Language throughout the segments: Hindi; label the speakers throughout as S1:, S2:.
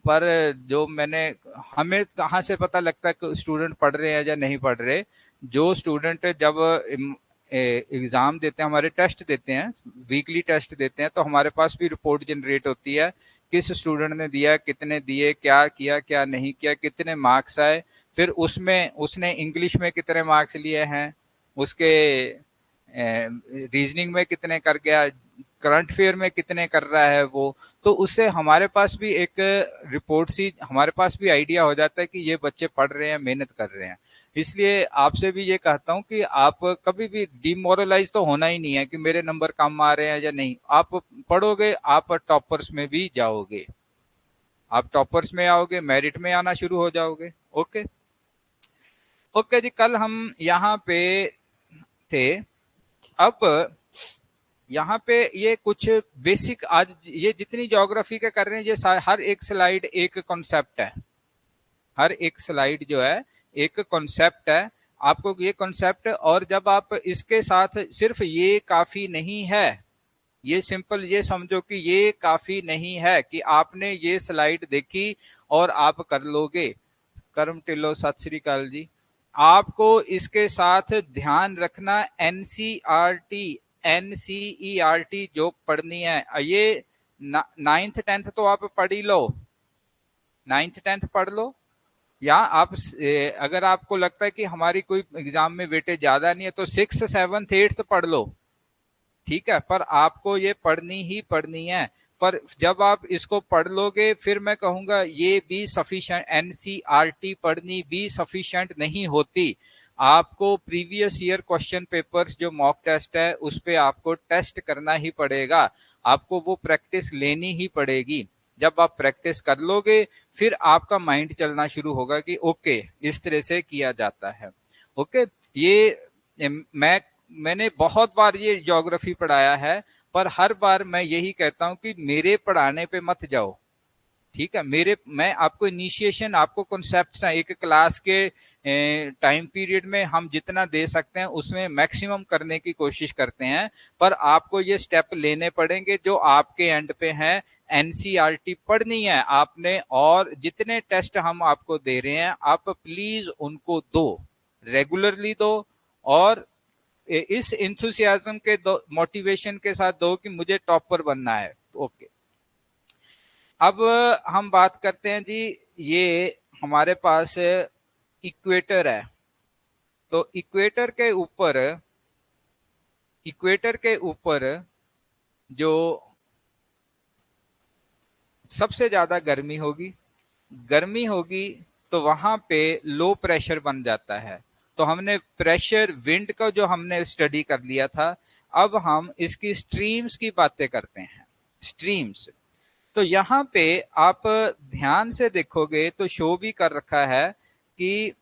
S1: पर जो मैंने, हमें कहाँ से पता लगता है कि स्टूडेंट पढ़ रहे हैं या नहीं पढ़ रहे? जो स्टूडेंट जब एग्जाम देते हैं, हमारे टेस्ट देते हैं, वीकली टेस्ट देते हैं, तो हमारे पास भी रिपोर्ट जनरेट होती है, किस स्टूडेंट ने दिया, कितने दिए, क्या किया, क्या नहीं किया, कितने मार्क्स आए, फिर उसमें उसने इंग्लिश में कितने मार्क्स लिए हैं, उसके रीजनिंग में कितने कर गया, करंट अफेयर में कितने कर रहा है वो। तो उससे हमारे पास भी एक रिपोर्ट सी, हमारे पास भी आइडिया हो जाता है कि ये बच्चे पढ़ रहे हैं, मेहनत कर रहे हैं। इसलिए आपसे भी ये कहता हूं कि आप कभी भी डिमोरलाइज तो होना ही नहीं है कि मेरे नंबर कम आ रहे हैं या नहीं। आप पढ़ोगे, आप टॉपर्स में भी जाओगे, आप टॉपर्स में आओगे, मेरिट में आना शुरू हो जाओगे। ओके। ओके जी, कल हम यहाँ पे थे। अब यहाँ पे ये कुछ बेसिक, आज ये जितनी ज्योग्राफी के कर रहे हैं, ये हर एक स्लाइड एक कॉन्सेप्ट है, हर एक स्लाइड जो है एक कॉन्सेप्ट है। आपको ये कॉन्सेप्ट, और जब आप इसके साथ, सिर्फ ये काफी नहीं है, ये सिंपल ये समझो कि ये काफी नहीं है कि आपने ये स्लाइड देखी और आप कर लोगे। कर्म टिल्लो सत श्री अकाल जी। आपको इसके साथ ध्यान रखना, एनसीईआरटी, एनसीईआरटी जो पढ़नी है, ये नाइन्थ टेंथ तो आप पढ़ ही लो, नाइन्थ टेंथ पढ़ लो। या आप अगर आपको लगता है कि हमारी कोई एग्जाम में वेटेज ज्यादा नहीं है, तो सिक्स सेवन्थ एट्थ पढ़ लो, ठीक है, पर आपको ये पढ़नी ही पढ़नी है। पर जब आप इसको पढ़ लोगे, फिर मैं कहूंगा ये भी सफिशिएंट, एनसीईआरटी पढ़नी भी सफिशिएंट नहीं होती। आपको प्रीवियस ईयर क्वेश्चन पेपर्स जो मॉक टेस्ट है, उस पे आपको टेस्ट करना ही पड़ेगा, आपको वो प्रैक्टिस लेनी ही पड़ेगी। जब आप प्रैक्टिस कर लोगे, फिर आपका माइंड चलना शुरू होगा कि ओके, इस तरह से किया जाता है। ओके। ये मैंने बहुत बार ये ज्योग्राफी पढ़ाया है, पर हर बार मैं यही कहता हूं कि मेरे पढ़ाने पे मत जाओ, ठीक है। मैं आपको इनिशिएशन, आपको कॉन्सेप्ट्स, एक क्लास के टाइम पीरियड में हम जितना दे सकते हैं उसमें मैक्सिमम करने की कोशिश करते हैं, पर आपको ये स्टेप लेने पड़ेंगे जो आपके एंड पे हैं। एनसीईआरटी पढ़नी है आपने, और जितने टेस्ट हम आपको दे रहे हैं, आप प्लीज उनको दो, रेगुलरली दो, और इस इंथुसियाज्म के दो, मोटिवेशन के साथ दो कि मुझे टॉपर बनना है। ओके। अब हम बात करते हैं जी, ये हमारे पास इक्वेटर है, तो इक्वेटर के ऊपर जो सबसे ज्यादा गर्मी होगी, तो वहां पे लो प्रेशर बन जाता है। तो हमने प्रेशर, विंड का जो हमने स्टडी कर लिया था, अब हम इसकी स्ट्रीम्स की बातें करते हैं। स्ट्रीम्स, तो यहाँ पे आप ध्यान से देखोगे तो शो भी कर रखा है कि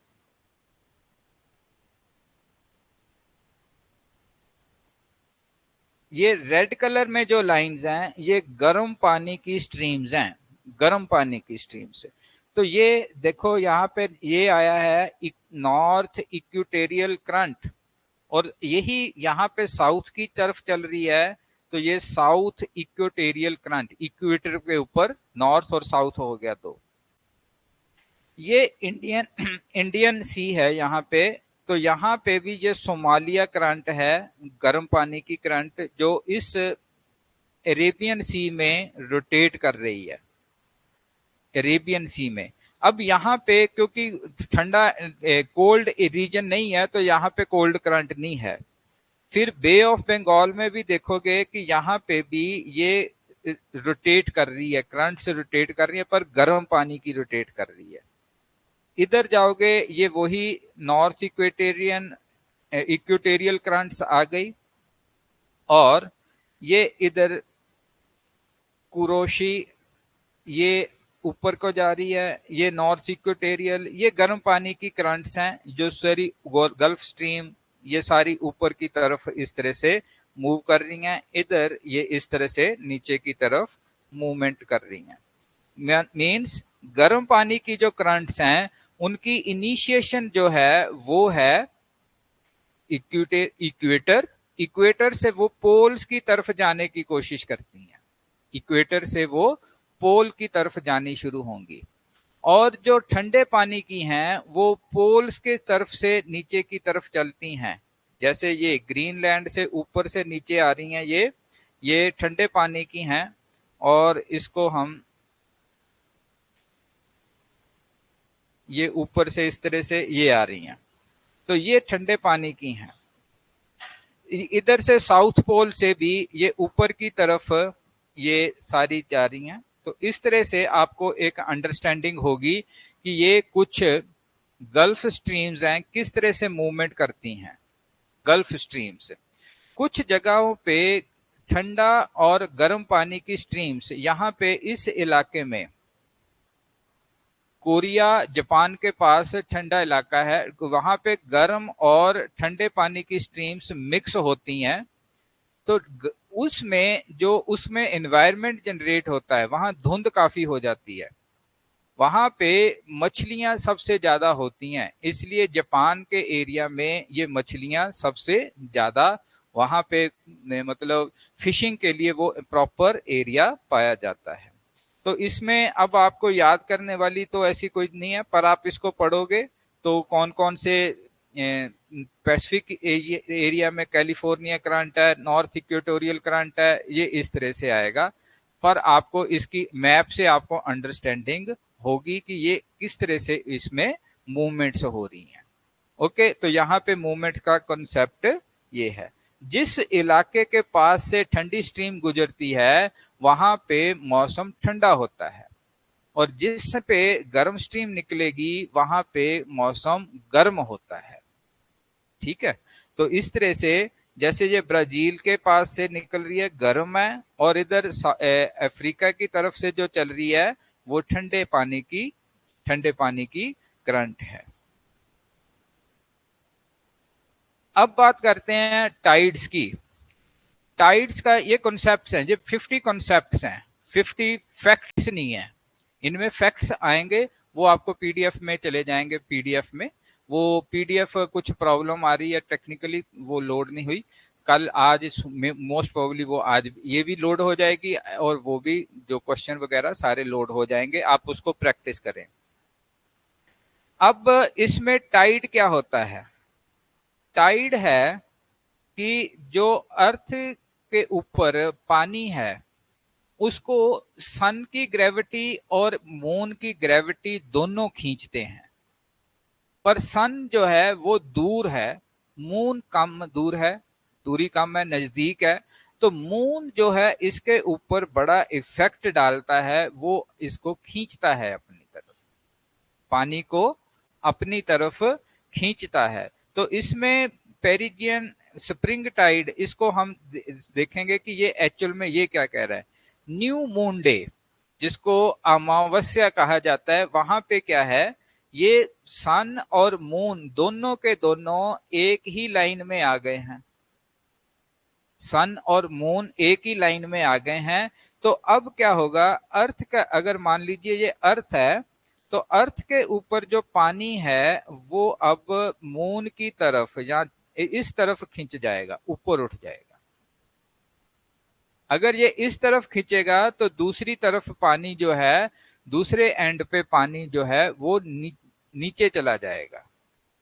S1: ये रेड कलर में जो लाइंस हैं, ये गर्म पानी की स्ट्रीम्स हैं, गर्म पानी की स्ट्रीम्स। तो ये देखो, यहाँ पे ये आया है नॉर्थ इक्वेटोरियल करंट, और यही यहाँ पे साउथ की तरफ चल रही है, तो ये साउथ इक्वेटोरियल करंट, इक्वेटर के ऊपर नॉर्थ और साउथ हो गया। तो ये इंडियन इंडियन सी है यहाँ पे। तो यहाँ पे भी ये सोमालिया करंट है, गर्म पानी की करंट, जो इस अरेबियन सी में रोटेट कर रही है, अरेबियन सी में। अब यहाँ पे क्योंकि ठंडा, कोल्ड रीजन नहीं है, तो यहाँ पे कोल्ड करंट नहीं है। फिर बे ऑफ बंगाल में भी देखोगे कि यहाँ पे भी ये रोटेट कर रही है, करंट से रोटेट कर रही है, पर गर्म पानी की रोटेट कर रही है। इधर जाओगे, ये वही नॉर्थ इक्वेटोरियल करंट्स आ गई, और ये इधर कुरोशी, ये ऊपर को जा रही है, ये नॉर्थ इक्वेटोरियल, ये गर्म पानी की करंट्स हैं जो सारी गल्फ स्ट्रीम, ये सारी ऊपर की तरफ इस तरह से मूव कर रही हैं। इधर ये इस तरह से नीचे की तरफ मूवमेंट कर रही हैं। मीन्स गर्म पानी की जो करंट्स हैं, उनकी इनिशिएशन जो है वो है इक्वेटर। इक्वेटर से वो पोल्स की तरफ जाने की कोशिश करती हैं, इक्वेटर से वो पोल की तरफ जानी शुरू होंगी, और जो ठंडे पानी की हैं वो पोल्स के तरफ से नीचे की तरफ चलती हैं। जैसे ये ग्रीनलैंड से ऊपर से नीचे आ रही हैं, ये ठंडे पानी की हैं, और इसको हम ये ऊपर से इस तरह से ये आ रही हैं, तो ये ठंडे पानी की हैं। इधर से साउथ पोल से भी ये ऊपर की तरफ ये सारी जा रही हैं। तो इस तरह से आपको एक अंडरस्टैंडिंग होगी कि ये कुछ गल्फ स्ट्रीम्स हैं, किस तरह से मूवमेंट करती हैं। गल्फ स्ट्रीम्स कुछ जगहों पे ठंडा और गर्म पानी की स्ट्रीम्स, यहाँ पे इस इलाके में कोरिया जापान के पास ठंडा इलाका है, वहां पे गर्म और ठंडे पानी की स्ट्रीम्स मिक्स होती हैं। तो उसमें एनवायरनमेंट जनरेट होता है, वहां धुंध काफी हो जाती है, वहां पे मछलियां सबसे ज्यादा होती हैं, इसलिए जापान के एरिया में ये मछलियां सबसे ज्यादा वहां पे मतलब फिशिंग के लिए वो प्रॉपर एरिया पाया जाता है। तो इसमें अब आपको याद करने वाली तो ऐसी कोई नहीं है, पर आप इसको पढ़ोगे तो कौन कौन से पैसिफिक एरिया में कैलिफोर्निया करंट है, नॉर्थ इक्वेटोरियल करंट है, ये इस तरह से आएगा। पर आपको इसकी मैप से आपको अंडरस्टैंडिंग होगी कि ये किस तरह से इसमें मूवमेंट्स हो रही हैं। ओके, तो यहाँ पे मूवमेंट का कॉन्सेप्ट ये है। जिस इलाके के पास से ठंडी स्ट्रीम गुजरती है वहां पे मौसम ठंडा होता है, और जिस पे गर्म स्ट्रीम निकलेगी वहां पे मौसम गर्म होता है। ठीक है, तो इस तरह से जैसे ये ब्राजील के पास से निकल रही है गर्म है, और इधर अफ्रीका की तरफ से जो चल रही है वो ठंडे पानी की करंट है। अब बात करते हैं टाइड्स की। टाइड्स का ये कॉन्सेप्ट्स हैं, ये 50 कॉन्सेप्ट्स हैं, 50 फैक्ट्स नहीं है। इनमें फैक्ट्स आएंगे, वो आपको पीडीएफ में चले जाएंगे। पीडीएफ में वो पीडीएफ कुछ प्रॉब्लम आ रही है टेक्निकली, वो लोड नहीं हुई। कल आज मोस्ट प्रोबेबली वो आज ये भी लोड हो जाएगी, और वो भी जो क्वेश्चन वगैरह सारे लोड हो जाएंगे, आप उसको प्रैक्टिस करें। अब इसमें टाइड क्या होता है? टाइड है कि जो अर्थ के ऊपर पानी है उसको सन की ग्रेविटी और मून की ग्रेविटी दोनों खींचते हैं, पर सन जो है वो दूर है, मून कम दूर है, दूरी कम है, नजदीक है। तो मून जो है इसके ऊपर बड़ा इफेक्ट डालता है, वो इसको खींचता है अपनी तरफ, पानी को अपनी तरफ खींचता है। तो इसमें पेरिजियन स्प्रिंग टाइड, इसको हम देखेंगे कि ये एक्चुअल में ये क्या कह रहा है। न्यू मून डे, जिसको अमावस्या कहा जाता है, वहां पे क्या है, ये सन और मून दोनों के दोनों एक ही लाइन में आ गए हैं। सन और मून एक ही लाइन में आ गए हैं। तो अब क्या होगा, अर्थ का अगर मान लीजिए ये अर्थ है, तो अर्थ के ऊपर जो पानी है वो अब मून की तरफ या इस तरफ खिंच जाएगा, ऊपर उठ जाएगा। अगर ये इस तरफ खींचेगा तो दूसरी तरफ पानी जो है, दूसरे एंड पे पानी जो है वो नीचे चला जाएगा।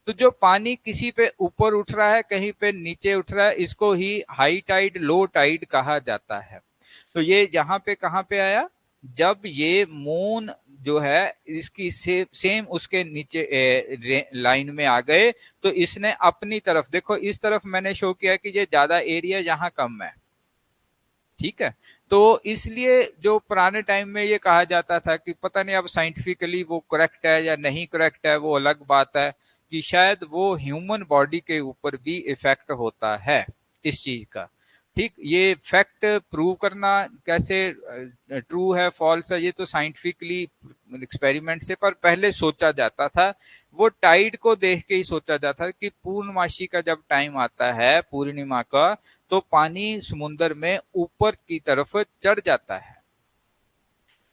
S1: तो जो पानी किसी पे ऊपर उठ रहा है, कहीं पे नीचे उठ रहा है, इसको ही हाई टाइड लो टाइड कहा जाता है। तो ये यहाँ पे कहाँ पे आया, जब ये मून जो है इसकी सेम उसके नीचे लाइन में आ गए, तो इसने अपनी तरफ, देखो इस तरफ मैंने शो किया कि ये ज्यादा एरिया यहाँ कम है। ठीक है, तो इसलिए जो पुराने टाइम में ये कहा जाता था कि पता नहीं अब साइंटिफिकली वो करेक्ट है या नहीं करेक्ट है, वो अलग बात है, कि शायद वो ह्यूमन बॉडी के ऊपर भी इफेक्ट होता है इस चीज का। ठीक, ये फैक्ट प्रूव करना कैसे ट्रू है फॉल्स है, ये तो साइंटिफिकली एक्सपेरिमेंट से, पर पहले सोचा जाता था, वो टाइड को देख के ही सोचा जाता था कि पूर्णमासी का जब टाइम आता है, पूर्णिमा का, तो पानी समुद्र में ऊपर की तरफ चढ़ जाता है।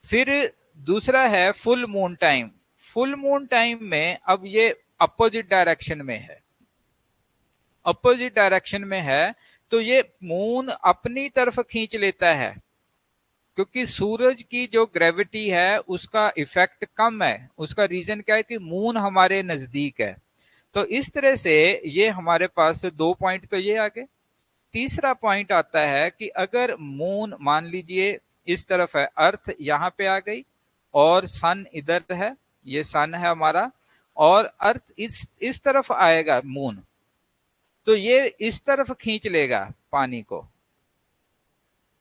S1: फिर दूसरा है full moon time. Full moon time में अब ये अपोजिट डायरेक्शन में है, अपोजिट डायरेक्शन में है, तो ये मून अपनी तरफ खींच लेता है, क्योंकि सूरज की जो ग्रेविटी है उसका इफेक्ट कम है। उसका रीजन क्या है कि मून हमारे नजदीक है। तो इस तरह से ये हमारे पास दो पॉइंट तो ये आ गए। तीसरा पॉइंट आता है कि अगर मून मान लीजिए इस तरफ है, अर्थ यहाँ पे आ गई और सन इधर है, ये सन है हमारा, और अर्थ इस तरफ आएगा मून, तो ये इस तरफ खींच लेगा पानी को।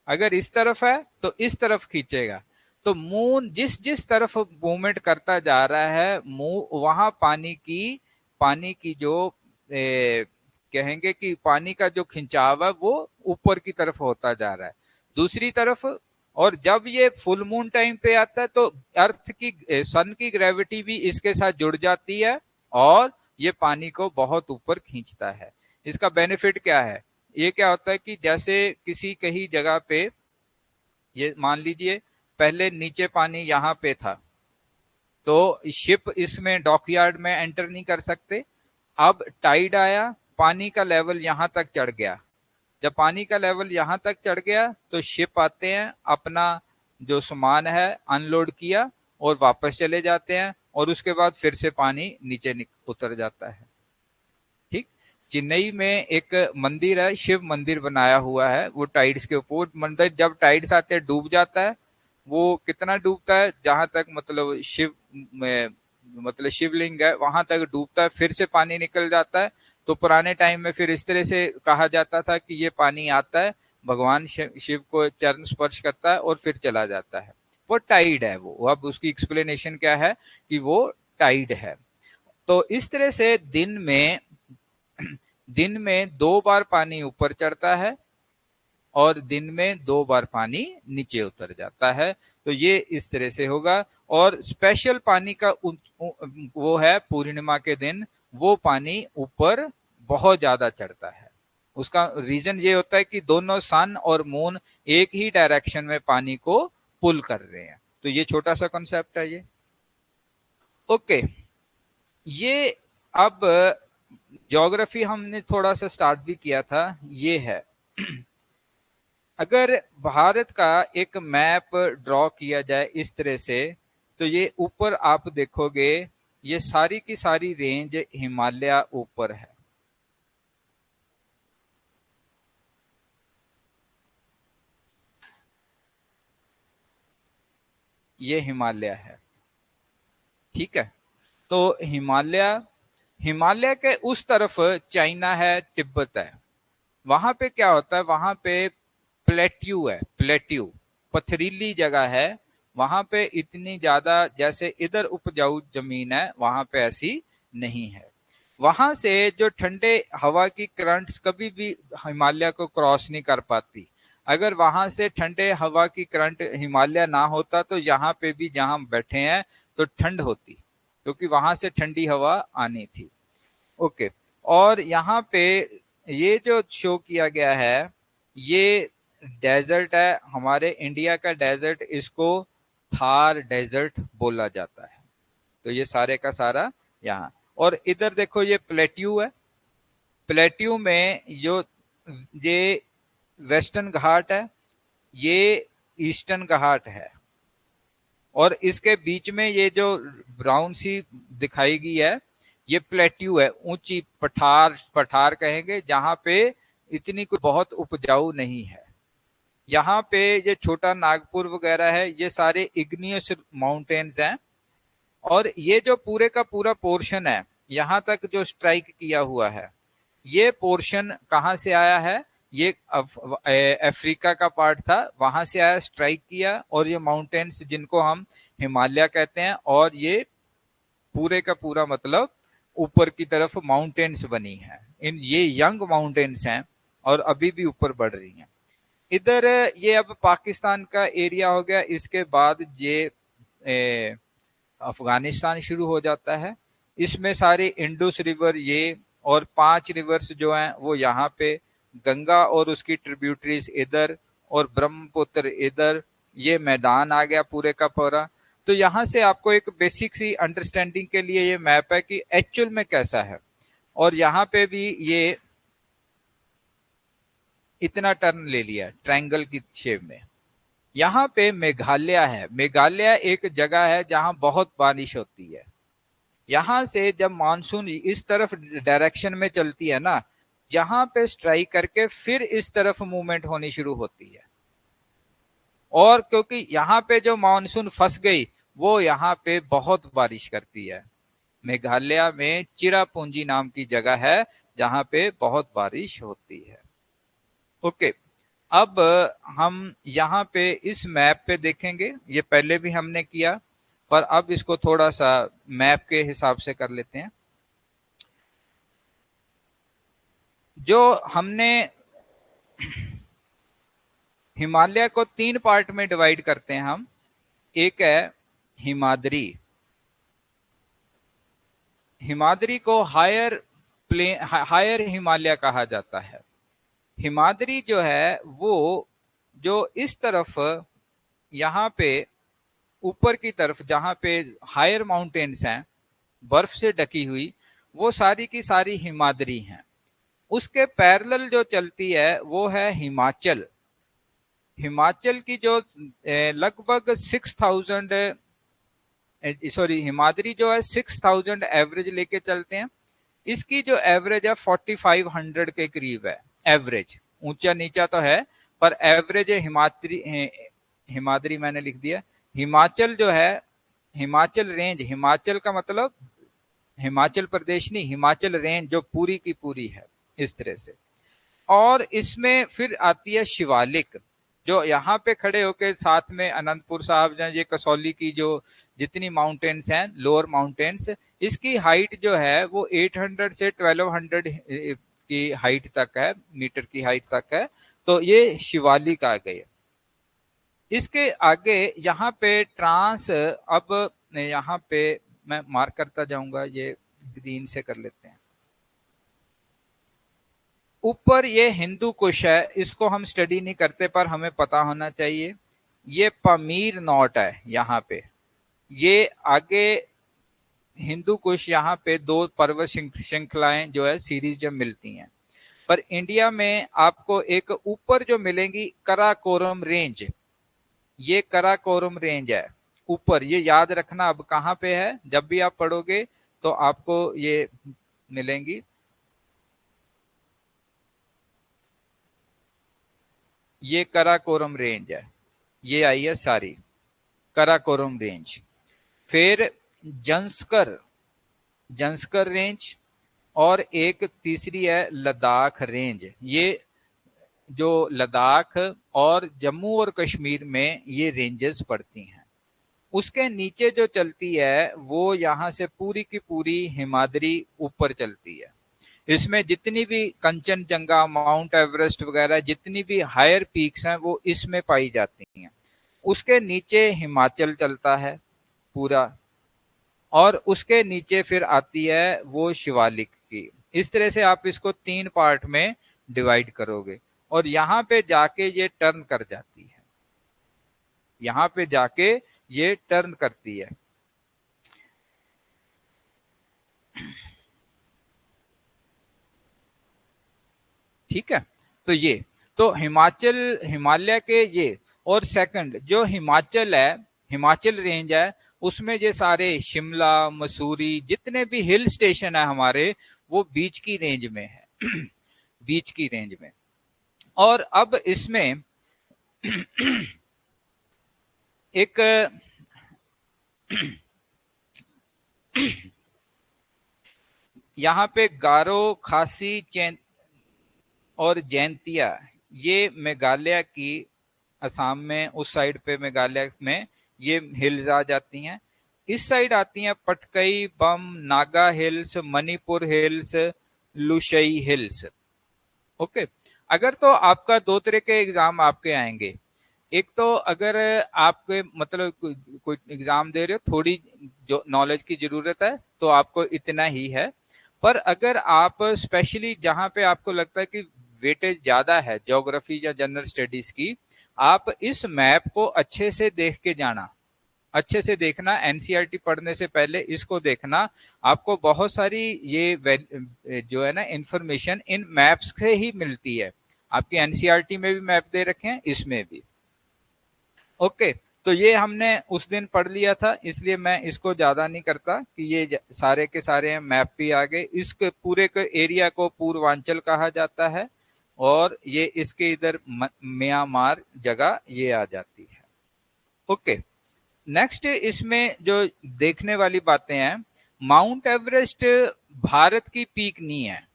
S1: अगर इस तरफ है तो इस तरफ खींचेगा। तो मून जिस जिस तरफ मूवमेंट करता जा रहा है, वहां पानी की जो कहेंगे कि पानी का जो खिंचाव है वो ऊपर की तरफ होता जा रहा है, दूसरी तरफ। और जब ये फुल मून टाइम पे आता है तो अर्थ की सन की ग्रेविटी भी इसके साथ जुड़ जाती है और ये पानी को बहुत ऊपर खींचता है। इसका बेनिफिट क्या है? ये क्या होता है कि जैसे किसी कहीं जगह पे, ये मान लीजिए पहले नीचे पानी यहाँ पे था, तो शिप इसमें डॉकयार्ड में एंटर नहीं कर सकते। अब टाइड आया, पानी का लेवल यहां तक चढ़ गया। जब पानी का लेवल यहां तक चढ़ गया तो शिप आते हैं, अपना जो सामान है अनलोड किया और वापस चले जाते हैं, और उसके बाद फिर से पानी नीचे उतर जाता है। ठीक। चेन्नई में एक मंदिर है, शिव मंदिर बनाया हुआ है, वो टाइड्स के ऊपर मंदिर, जब टाइड्स आते हैं डूब जाता है। वो कितना डूबता है? जहां तक मतलब शिव में मतलब शिवलिंग है वहां तक डूबता है, फिर से पानी निकल जाता है। तो पुराने टाइम में फिर इस तरह से कहा जाता था कि ये पानी आता है, भगवान शिव को चरण स्पर्श करता है और फिर चला जाता है। वो टाइड है। वो अब उसकी एक्सप्लेनेशन क्या है कि वो टाइड है। तो इस तरह से दिन में 2 बार पानी ऊपर चढ़ता है और दिन में 2 बार पानी नीचे उतर जाता है। तो ये इस तरह से होगा। और स्पेशल पानी का वो है पूर्णिमा के दिन, वो पानी ऊपर बहुत ज्यादा चढ़ता है। उसका रीजन ये होता है कि दोनों सन और मून एक ही डायरेक्शन में पानी को पुल कर रहे हैं। तो ये छोटा सा कॉन्सेप्ट है ये। ओके। ये अब ज्योग्राफी हमने थोड़ा सा स्टार्ट भी किया था, ये है। अगर भारत का एक मैप ड्रॉ किया जाए इस तरह से, तो ये ऊपर आप देखोगे ये सारी की सारी रेंज हिमालय ऊपर है। ये हिमालय है। ठीक है। तो हिमालय हिमालय के उस तरफ चाइना है, तिब्बत है। वहां पे क्या होता है? वहां पे प्लेट्यू है, प्लेट्यू पथरीली जगह है। वहां पे इतनी ज्यादा जैसे इधर उपजाऊ जमीन है, वहां पे ऐसी नहीं है। वहां से जो ठंडे हवा की करंट्स कभी भी हिमालय को क्रॉस नहीं कर पाती। अगर वहां से ठंडे हवा की करंट हिमालय ना होता तो यहाँ पे भी जहां बैठे हैं तो ठंड होती, क्योंकि वहां से ठंडी हवा आनी थी। ओके। और यहाँ पे ये जो शो किया गया है, ये डेजर्ट है, हमारे इंडिया का डेजर्ट, इसको थार डेजर्ट बोला जाता है। तो ये सारे का सारा यहाँ। और इधर देखो ये प्लेट्यू है। प्लेट्यू में जो ये वेस्टर्न घाट है, ये ईस्टर्न घाट है। और इसके बीच में ये जो ब्राउन सी दिखाई गई है, ये प्लेट्यू है, ऊंची पठार, पठार कहेंगे, जहां पे इतनी कोई बहुत उपजाऊ नहीं है। यहाँ पे ये छोटा नागपुर वगैरह है, ये सारे इग्नियस माउंटेन्स हैं। और ये जो पूरे का पूरा पोर्शन है यहाँ तक जो स्ट्राइक किया हुआ है, ये पोर्शन कहाँ से आया है? ये अफ्रीका का पार्ट था, वहां से आया, स्ट्राइक किया, और ये माउंटेन्स जिनको हम हिमालय कहते हैं, और ये पूरे का पूरा मतलब ऊपर की तरफ माउंटेन्स बनी है। ये यंग माउंटेन्स हैं और अभी भी ऊपर बढ़ रही हैं। इधर ये अब पाकिस्तान का एरिया हो गया। इसके बाद ये अफगानिस्तान शुरू हो जाता है। इसमें सारे इंडस रिवर ये, और 5 रिवर्स जो हैं वो यहाँ पे, गंगा और उसकी ट्रिब्यूटरीज इधर, और ब्रह्मपुत्र इधर। ये मैदान आ गया पूरे का पूरा। तो यहाँ से आपको एक बेसिक सी अंडरस्टैंडिंग के लिए ये मैप है कि एक्चुअल में कैसा है। और यहाँ पे भी ये इतना टर्न ले लिया ट्रायंगल की शेप में। यहाँ पे मेघालय है। मेघालय एक जगह है जहाँ बहुत बारिश होती है। यहाँ से जब मानसून इस तरफ डायरेक्शन में चलती है ना, यहाँ पे स्ट्राइक करके फिर इस तरफ मूवमेंट होनी शुरू होती है। और क्योंकि यहाँ पे जो मानसून फंस गई, वो यहाँ पे बहुत बारिश करती है। मेघालय में चिरापुंजी नाम की जगह है जहाँ पे बहुत बारिश होती है। ओके, अब हम यहाँ पे इस मैप पे देखेंगे, ये पहले भी हमने किया, पर अब इसको थोड़ा सा मैप के हिसाब से कर लेते हैं। जो हमने हिमालय को 3 पार्ट में डिवाइड करते हैं हम। एक है हिमाद्री। हिमाद्री को हायर हिमालय कहा जाता है। हिमाद्री जो है वो जो इस तरफ यहाँ पे ऊपर की तरफ जहाँ पे हायर माउंटेन्स हैं, बर्फ से ढकी हुई, वो सारी की सारी हिमाद्री हैं। उसके पैरेलल जो चलती है वो है हिमाचल। हिमाचल की जो लगभग 6000 सॉरी हिमाद्री जो है 6000 एवरेज लेके चलते हैं। इसकी जो एवरेज है 4500 के करीब है। एवरेज ऊंचा नीचा तो है, पर एवरेज हिमाद्री मैंने लिख दिया। हिमाचल जो है, हिमाचल रेंज, हिमाचल का मतलब हिमाचल प्रदेश नहीं, हिमाचल रेंज जो पूरी की पूरी है, इस तरह से। और इसमें फिर आती है शिवालिक, जो यहाँ पे खड़े होके साथ में अनंतपुर साहब, ये कसौली की जो जितनी माउंटेन्स हैं, लोअर माउंटेन्स, इसकी हाइट जो है वो 800 से 1200 की हाइट तक है, मीटर की हाइट तक है। तो ये शिवालिक आ गए। इसके आगे यहाँ पे ट्रांस, अब यहाँ पे मैं मार्क करता जाऊंगा, ये ग्रीन से कर लेते हैं। ऊपर ये हिंदू कुश है, इसको हम स्टडी नहीं करते पर हमें पता होना चाहिए। ये पमीर नॉट है यहाँ पे। ये आगे हिंदू कुश, यहाँ पे 2 पर्वत श्रृंखलाएं जो है सीरीज जो मिलती हैं। पर इंडिया में आपको एक ऊपर जो मिलेंगी कराकोरम रेंज, ये कराकोरम रेंज है ऊपर। ये याद रखना अब कहाँ पे है, जब भी आप पढ़ोगे तो आपको ये मिलेंगी। ये कराकोरम रेंज है, ये आई है सारी कराकोरम रेंज। फिर जंस्कर, जंस्कर रेंज, और एक तीसरी है लद्दाख रेंज। ये जो लद्दाख और जम्मू और कश्मीर में ये रेंजेस पड़ती हैं। उसके नीचे जो चलती है वो यहाँ से पूरी की पूरी हिमाद्री ऊपर चलती है। इसमें जितनी भी कंचनजंगा, माउंट एवरेस्ट वगैरह जितनी भी हायर पीक्स हैं वो इसमें पाई जाती हैं। उसके नीचे हिमाचल चलता है पूरा, और उसके नीचे फिर आती है वो शिवालिक की। इस तरह से आप इसको 3 पार्ट में डिवाइड करोगे, और यहाँ पे जाके ये टर्न कर जाती है, यहाँ पे जाके ये टर्न करती है। ठीक है, तो ये तो हिमाचल, हिमालय के ये, और सेकंड जो हिमाचल है, हिमाचल रेंज है, उसमें ये सारे शिमला, मसूरी, जितने भी हिल स्टेशन है हमारे, वो बीच की रेंज में है। बीच की रेंज में। और अब इसमें एक यहाँ पे गारो, खासी, और जैंतिया, ये मेघालय की, असम में उस साइड पे मेघालय में ये हिल्स आ जाती हैं। इस साइड आती हैं Patkai, Bum, Naga hills, Manipur hills, Lushai hills. Okay, अगर तो आपका 2 तरह के एग्जाम आपके आएंगे। एक तो अगर आपके मतलब कोई एग्जाम दे रहे हो, थोड़ी जो नॉलेज की जरूरत है तो आपको इतना ही है। पर अगर आप स्पेशली जहां पे आपको लगता है कि वेटेज ज्यादा है ज्योग्राफी या जनरल स्टडीज की, आप इस मैप को अच्छे से देख के जाना, अच्छे से देखना। एनसीईआरटी पढ़ने से पहले इसको देखना। आपको बहुत सारी ये जो है ना इंफॉर्मेशन इन मैप्स से ही मिलती है। आपकी एनसीईआरटी में भी मैप दे रखे हैं, इसमें भी। ओके, तो ये हमने उस दिन पढ़ लिया था, इसलिए मैं इसको ज्यादा नहीं करता कि ये सारे के सारे मैप भी आ गए। इसके पूरे के एरिया को पूर्वांचल कहा जाता है, और ये इसके इधर म्यांमार जगह ये आ जाती है। ओके, नेक्स्ट इसमें जो देखने वाली बातें हैं, माउंट एवरेस्ट भारत की पीक नहीं है।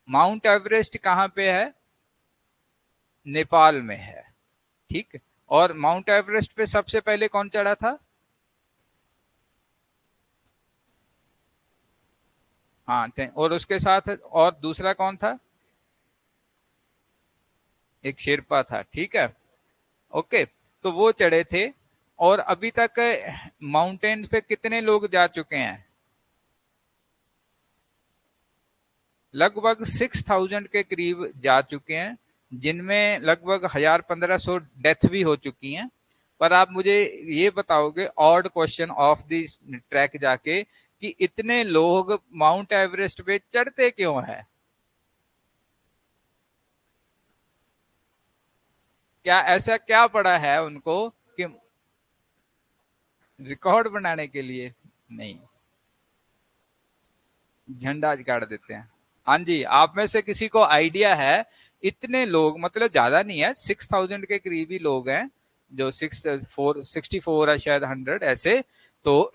S1: माउंट एवरेस्ट कहाँ पे है? नेपाल में है। ठीक, और माउंट एवरेस्ट पे सबसे पहले कौन चढ़ा था? हाँ, और उसके साथ और दूसरा कौन था? एक शेरपा था। ठीक है, ओके, तो वो चढ़े थे। और अभी तक माउंटेन पे कितने लोग जा चुके हैं? लगभग 6000 के करीब जा चुके हैं, जिनमें लगभग 1000-1500 डेथ भी हो चुकी हैं। पर आप मुझे ये बताओगे odd question of this track जाके, कि इतने लोग माउंट एवरेस्ट पे चढ़ते क्यों हैं? क्या ऐसा क्या पड़ा है उनको कि रिकॉर्ड बनाने के लिए? नहीं, झंडा गाड़ देते हैं। हाँ जी, आप में से किसी को आइडिया है? इतने लोग, मतलब ज्यादा नहीं है, 6000 के करीबी लोग हैं, जो 64 है शायद, 100 ऐसे। तो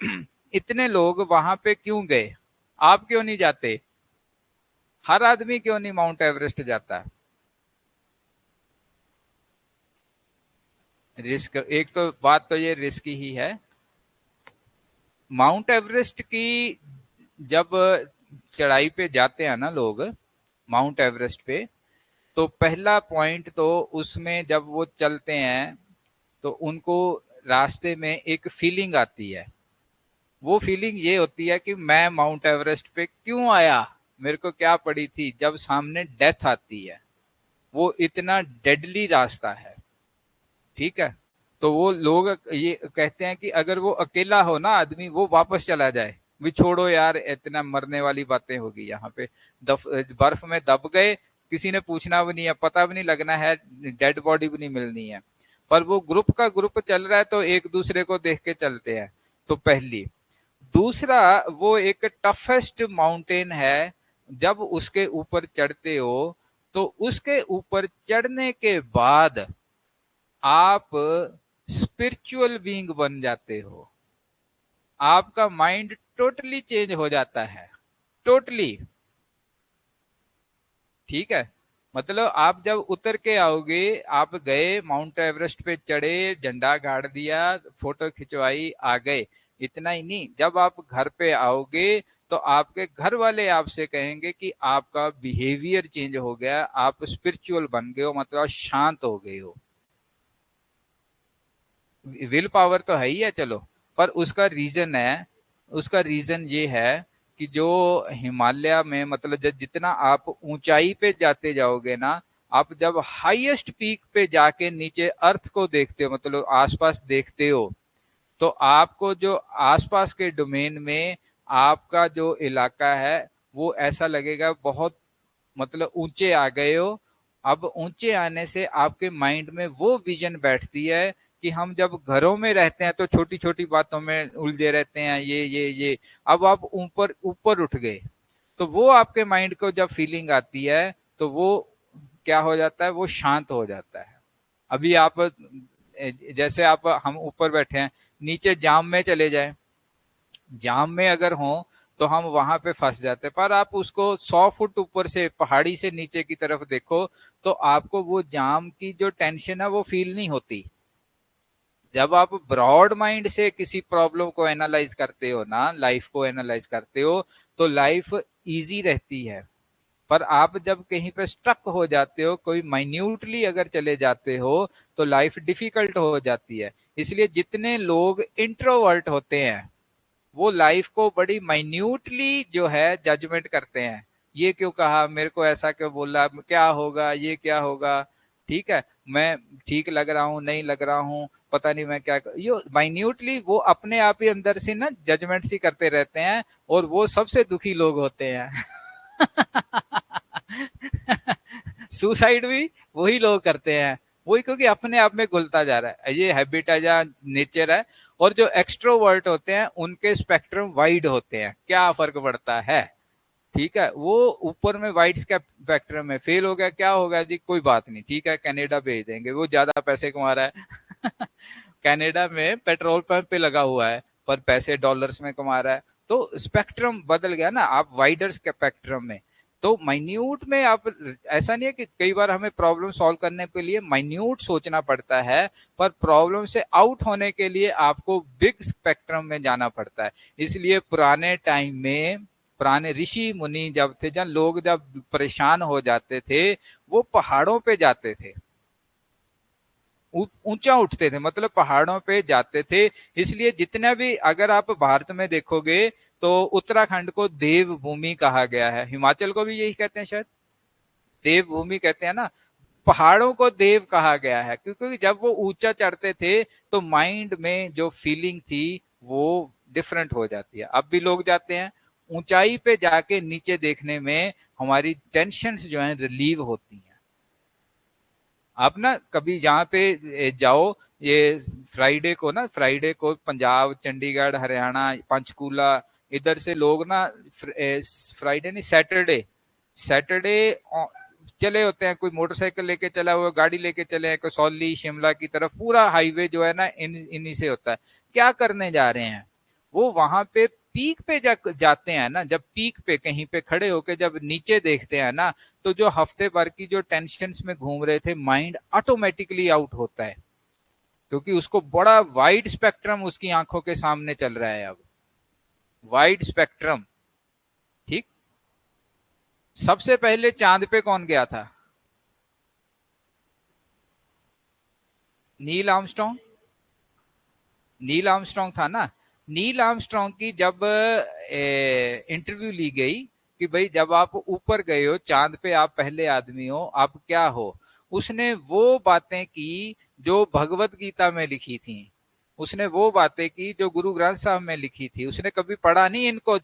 S1: इतने लोग वहां पे क्यों गए? आप क्यों नहीं जाते? हर आदमी क्यों नहीं माउंट एवरेस्ट जाता? रिस्क, एक तो बात तो ये रिस्क ही है। माउंट एवरेस्ट की जब चढ़ाई पे जाते हैं ना लोग, माउंट एवरेस्ट पे, तो पहला पॉइंट तो उसमें जब वो चलते हैं तो उनको रास्ते में एक फीलिंग आती है। वो फीलिंग ये होती है कि मैं माउंट एवरेस्ट पे क्यों आया, मेरे को क्या पड़ी थी, जब सामने डेथ आती है। वो इतना डेडली रास्ता है। ठीक है, तो वो लोग ये कहते हैं कि अगर वो अकेला हो ना आदमी, वो वापस चला जाए, भी छोड़ो यार, इतना मरने वाली बातें होगी यहाँ पे। बर्फ में दब गए, किसी ने पूछना भी नहीं है, पता भी नहीं लगना है, डेड बॉडी भी नहीं मिलनी है। पर वो ग्रुप का ग्रुप चल रहा है, तो एक दूसरे को देख के चलते हैं। तो पहली, दूसरा, वो एक टफेस्ट माउंटेन है। जब उसके ऊपर चढ़ते हो, तो उसके ऊपर चढ़ने के बाद आप स्पिरिचुअल बीइंग बन जाते हो। आपका माइंड टोटली चेंज हो जाता है, टोटली। ठीक है, मतलब आप जब उतर के आओगे, आप गए माउंट एवरेस्ट पे, चढ़े, झंडा गाड़ दिया, फोटो खिंचवाई, आ गए। इतना ही नहीं, जब आप घर पे आओगे तो आपके घर वाले आपसे कहेंगे कि आपका बिहेवियर चेंज हो गया, आप स्पिरिचुअल बन गए हो, मतलब आप शांत हो गए हो। विल पावर तो है ही है, चलो, पर उसका रीजन है, उसका रीजन ये है कि जो हिमालय में, मतलब जब जितना आप ऊंचाई पे जाते जाओगे ना, आप जब हाईएस्ट पीक पे जाके नीचे अर्थ को देखते हो, मतलब आसपास देखते हो, तो आपको जो आसपास के डोमेन में आपका जो इलाका है, वो ऐसा लगेगा बहुत, मतलब ऊंचे आ गए हो। अब ऊंचे आने से आपके माइंड में वो विजन बैठती है कि हम जब घरों में रहते हैं तो छोटी छोटी बातों में उलझे रहते हैं, ये अब आप ऊपर ऊपर उठ गए, तो वो आपके माइंड को जब फीलिंग आती है, तो वो क्या हो जाता है, वो शांत हो जाता है। अभी आप जैसे आप, हम ऊपर बैठे हैं, नीचे जाम में चले जाए, जाम में अगर हो तो हम वहां पे फंस जाते हैं। पर आप उसको 100 फुट ऊपर से, पहाड़ी से नीचे की तरफ देखो, तो आपको वो जाम की जो टेंशन है वो फील नहीं होती। जब आप ब्रॉड माइंड से किसी प्रॉब्लम को एनालाइज करते हो ना, लाइफ को एनालाइज करते हो, तो लाइफ इजी रहती है। पर आप जब कहीं पे स्ट्रक हो जाते हो, कोई माइन्यूटली अगर चले जाते हो, तो लाइफ डिफिकल्ट हो जाती है। इसलिए जितने लोग इंट्रोवर्ट होते हैं, वो लाइफ को बड़ी माइन्यूटली जो है जजमेंट करते हैं। ये क्यों कहा, मेरे को ऐसा क्यों बोला, क्या होगा, ये क्या होगा, ठीक है, मैं ठीक लग रहा हूँ, नहीं लग रहा हूँ, पता नहीं मैं क्या ये माइन्यूटली वो अपने आप ही अंदर से ना जजमेंट सी करते रहते हैं। और वो सबसे दुखी लोग होते हैं। सुसाइड भी वही लोग करते हैं, वही, क्योंकि अपने आप में घुलता जा रहा है, ये हैबिट है या नेचर है। और जो एक्सट्रोवर्ट होते हैं उनके स्पेक्ट्रम वाइड होते हैं, क्या फर्क पड़ता है, ठीक है, वो ऊपर में वाइड स्पेक्ट्रम में फेल हो गया, क्या होगा जी, कोई बात नहीं, ठीक है, कनाडा भेज देंगे, वो ज्यादा पैसे कमा रहा है कनाडा में पेट्रोल पंप पे लगा हुआ है पर पैसे डॉलर्स में कमा रहा है। तो स्पेक्ट्रम बदल गया ना, आप वाइडर स्पेक्ट्रम में। तो माइन्यूट में आप, ऐसा नहीं है कि कई बार हमें प्रॉब्लम सॉल्व करने के लिए माइन्यूट सोचना पड़ता है, पर प्रॉब्लम से आउट होने के लिए आपको बिग स्पेक्ट्रम में जाना पड़ता है। इसलिए पुराने टाइम में पुराने ऋषि मुनि जब थे, जब लोग जब परेशान हो जाते थे, वो पहाड़ों पे जाते थे, ऊंचा उठते थे, मतलब पहाड़ों पे जाते थे। इसलिए जितना भी, अगर आप भारत में देखोगे तो उत्तराखंड को देवभूमि कहा गया है, हिमाचल को भी यही कहते हैं शायद, देवभूमि कहते हैं ना। पहाड़ों को देव कहा गया है क्योंकि जब वो ऊंचा चढ़ते थे तो माइंड में जो फीलिंग थी वो डिफरेंट हो जाती है। अब भी लोग जाते हैं, ऊंचाई पे जाके नीचे देखने में हमारी टेंशन्स जो है रिलीव होती हैं। आप ना कभी यहाँ पे जाओ, ये फ्राइडे को पंजाब, चंडीगढ़, हरियाणा, पंचकूला, इधर से लोग ना फ्राइडे नहीं, सैटरडे सैटरडे चले होते हैं, कोई मोटरसाइकिल लेके चला हुआ, गाड़ी लेके चले हैं कसौली शिमला की तरफ, पूरा हाईवे जो है ना इन्हीं से होता है। क्या करने जा रहे हैं, वो वहां पे पीक पे जाते हैं ना, जब पीक पे कहीं पे खड़े होके जब नीचे देखते हैं ना, तो जो हफ्ते भर की जो टेंशन में घूम रहे थे, माइंड ऑटोमेटिकली आउट होता है, क्योंकि उसको बड़ा वाइड स्पेक्ट्रम उसकी आंखों के सामने चल रहा है अब, वाइड स्पेक्ट्रम। ठीक। सबसे पहले चांद पे कौन गया था? Neil Armstrong. नील आर्मस्ट्रॉन्ग था ना। नील आर्मस्ट्रॉन्ग की जब इंटरव्यू ली गई कि भाई जब आप ऊपर गए हो चांद पे, आप पहले आदमी हो, आप क्या हो, उसने वो बातें की जो भगवत गीता में लिखी थी, उसने वो बातें की जो गुरु ग्रंथ साहब में लिखी थी। उसने कभी पढ़ा नहीं इनको,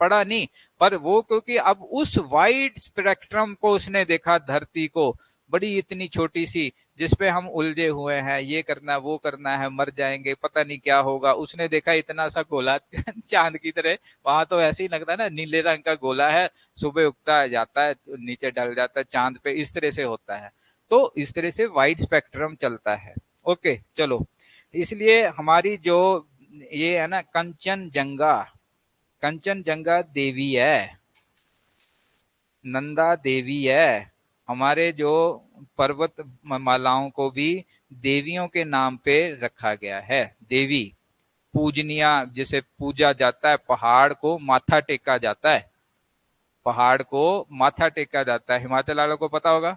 S1: पढ़ा नहीं, पर वो क्योंकि अब उस वाइड स्पेक्ट्रम को उसने देखा, धरती को बड़ी इतनी छोटी सी जिसपे हम उलझे हुए हैं, ये करना वो करना है, मर जाएंगे, पता नहीं क्या होगा, उसने देखा इतना सा गोला चांद की तरह, वहां तो ऐसे ही लगता है ना, नीले रंग का गोला है, सुबह उगता जाता है तो नीचे डल जाता है, चांद पे इस तरह से होता है। तो इस तरह से वाइड स्पेक्ट्रम चलता है। ओके चलो, इसलिए हमारी जो ये है ना कंचनजंगा, कंचनजंगा देवी है, नंदा देवी है। हमारे जो पर्वत मालाओं को भी देवियों के नाम पे रखा गया है। देवी पूजनिया, जिसे पूजा जाता है, पहाड़ को माथा टेका जाता है, पहाड़ को माथा टेका जाता है, हिमाचल वालों को पता होगा,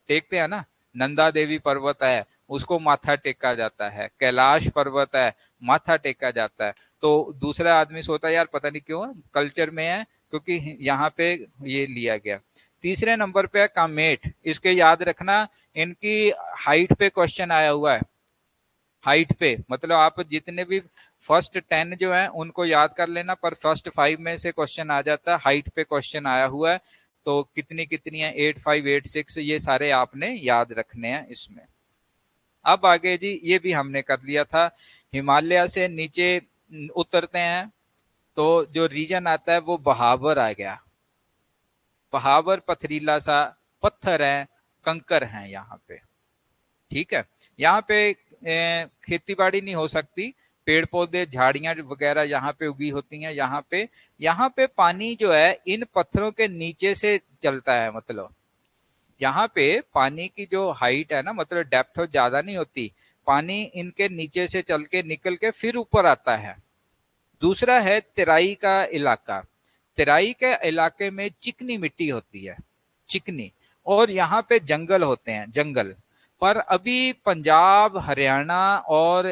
S1: टेकते हैं ना। नंदा देवी पर्वत है, उसको माथा टेका जाता है। कैलाश पर्वत है, माथा टेका जाता है। तो दूसरा आदमी सोचता है यार पता नहीं क्यों कल्चर में है, क्योंकि यहाँ पे ये लिया गया। तीसरे नंबर पे है कामेट, इसके याद रखना, इनकी हाइट पे क्वेश्चन आया हुआ है। हाइट पे मतलब आप जितने भी फर्स्ट 10 जो है उनको याद कर लेना, पर फर्स्ट 5 में से क्वेश्चन आ जाता है, हाइट पे क्वेश्चन आया हुआ है। तो कितनी कितनी है, 8 5 8 6, ये सारे आपने याद रखने हैं इसमें। अब आगे जी, ये भी हमने कर लिया था। हिमालय से नीचे उतरते हैं तो जो रीजन आता है वो बहावर आ गया। बहावर पथरीला सा पत्थर है, कंकर है यहाँ पे। ठीक है, यहाँ पे खेती बाड़ी नहीं हो सकती, पेड़ पौधे झाड़ियां वगैरह यहाँ पे उगी होती हैं। यहाँ पे पानी जो है इन पत्थरों के नीचे से चलता है, मतलब यहाँ पे पानी की जो हाइट है ना, मतलब डेप्थ ज्यादा नहीं होती, पानी इनके नीचे से चल के निकल के फिर ऊपर आता है। दूसरा है तेराई का इलाका, तेराई के इलाके में चिकनी मिट्टी होती है, चिकनी, और यहाँ पे जंगल होते हैं, जंगल। पर अभी पंजाब, हरियाणा और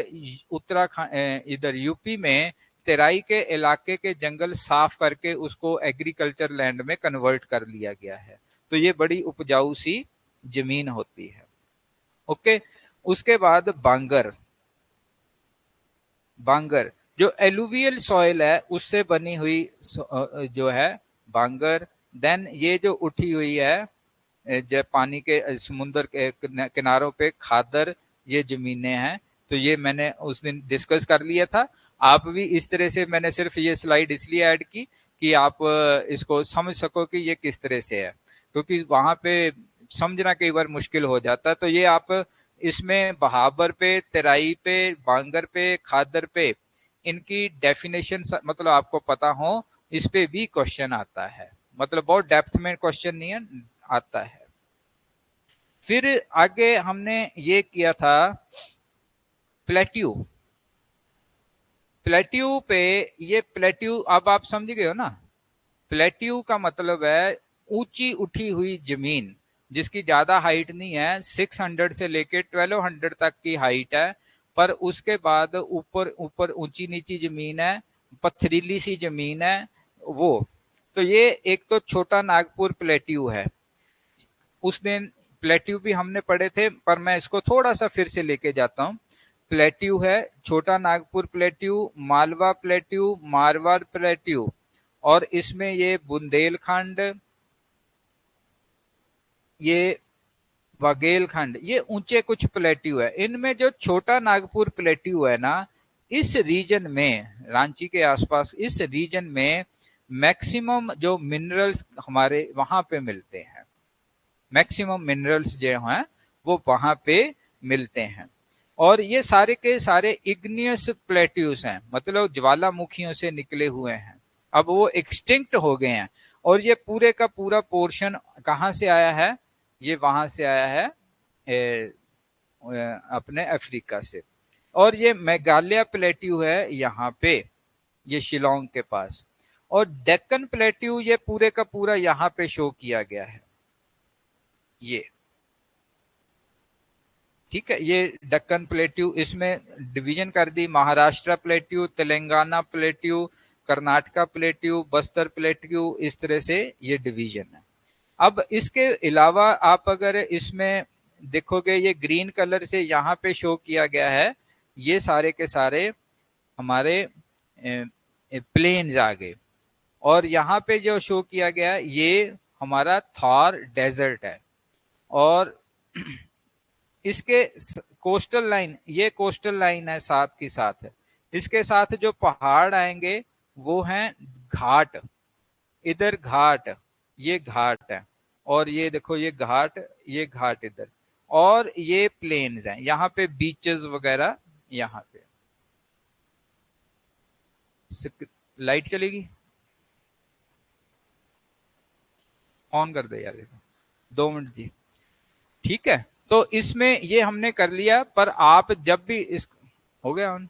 S1: उत्तराखंड, इधर यूपी में तेराई के इलाके के जंगल साफ करके उसको एग्रीकल्चर लैंड में कन्वर्ट कर लिया गया है। तो ये बड़ी उपजाऊ सी जमीन होती है। ओके, उसके बाद बांगर, बांगर जो एलुवियल सॉइल है उससे बनी हुई जो है बांगर। देन ये जो उठी हुई है जो पानी के समुद्र के किनारों पे खादर ये जमीनें हैं। तो ये मैंने उस दिन डिस्कस कर लिया था। आप भी इस तरह से, मैंने सिर्फ ये स्लाइड इसलिए ऐड की कि आप इसको समझ सको कि ये किस तरह से है, क्योंकि वहां पे समझना कई बार मुश्किल हो जाता है। तो ये आप इसमें बहाबर पे, तराई पे, बांगर पे, खादर पे इनकी डेफिनेशन मतलब आपको पता हो, इस पे भी क्वेश्चन आता है। मतलब बहुत डेप्थ में क्वेश्चन नहीं है, आता है। फिर आगे हमने ये किया था प्लेट्यू। प्लेट्यू पे, ये प्लेट्यू अब आप समझ गए हो ना। प्लेट्यू का मतलब है ऊंची उठी हुई जमीन, जिसकी ज्यादा हाइट नहीं है, 600 से लेके 1200 तक की हाइट है, पर उसके बाद ऊपर ऊपर ऊंची नीची जमीन है, पथरीली सी जमीन है वो। तो ये एक तो छोटा नागपुर प्लेट्यू है। उस दिन प्लेट्यू भी हमने पढ़े थे, पर मैं इसको थोड़ा सा फिर से लेके जाता हूँ। प्लेट्यू है छोटा Nagpur plateau, Malwa plateau, Marwar plateau, और इसमें ये बुंदेलखंड, ये बघेलखंड, ये ऊंचे कुछ प्लेट्यू है। इनमें जो छोटा नागपुर प्लेट्यू है ना, इस रीजन में, रांची के आसपास इस रीजन में मैक्सिमम जो मिनरल्स हमारे वहां पे मिलते हैं, मैक्सिमम मिनरल्स जो हैं वो वहां पे मिलते हैं। और ये सारे के सारे इग्नियस प्लेट्यूस हैं, मतलब ज्वालामुखियों से निकले हुए हैं। अब वो एक्सटिंक्ट हो गए हैं। और ये पूरे का पूरा पोर्शन कहाँ से आया है? ये वहां से आया है, अपने अफ्रीका से। और ये मेघालय प्लेट्यू है यहाँ पे, ये शिलोंग के पास। और डेक्कन प्लेट्यू ये पूरे का पूरा यहाँ पे शो किया गया है, ये। ठीक है, ये दक्कन प्लेट्यू, इसमें डिवीजन कर दी, Maharashtra plateau, Telangana plateau, Karnataka plateau, Bastar plateau, इस तरह से ये डिवीजन है। अब इसके अलावा आप अगर इसमें देखोगे, ये ग्रीन कलर से यहाँ पे शो किया गया है, ये सारे के सारे हमारे प्लेन्स आ गए। और यहाँ पे जो शो किया गया है, ये हमारा थॉर डेजर्ट है। और इसके कोस्टल लाइन, ये कोस्टल लाइन है साथ की साथ है। इसके साथ जो पहाड़ आएंगे वो हैं घाट, इधर घाट, ये घाट है। और ये देखो, ये घाट, ये घाट इधर। और ये प्लेन्स हैं, यहाँ पे बीचेस वगैरह, यहाँ पे। लाइट चलेगी, ऑन कर दे यार, देखो 2 मिनट जी। ठीक है, तो इसमें ये हमने कर लिया, पर आप जब भी इस, हो गया ऑन?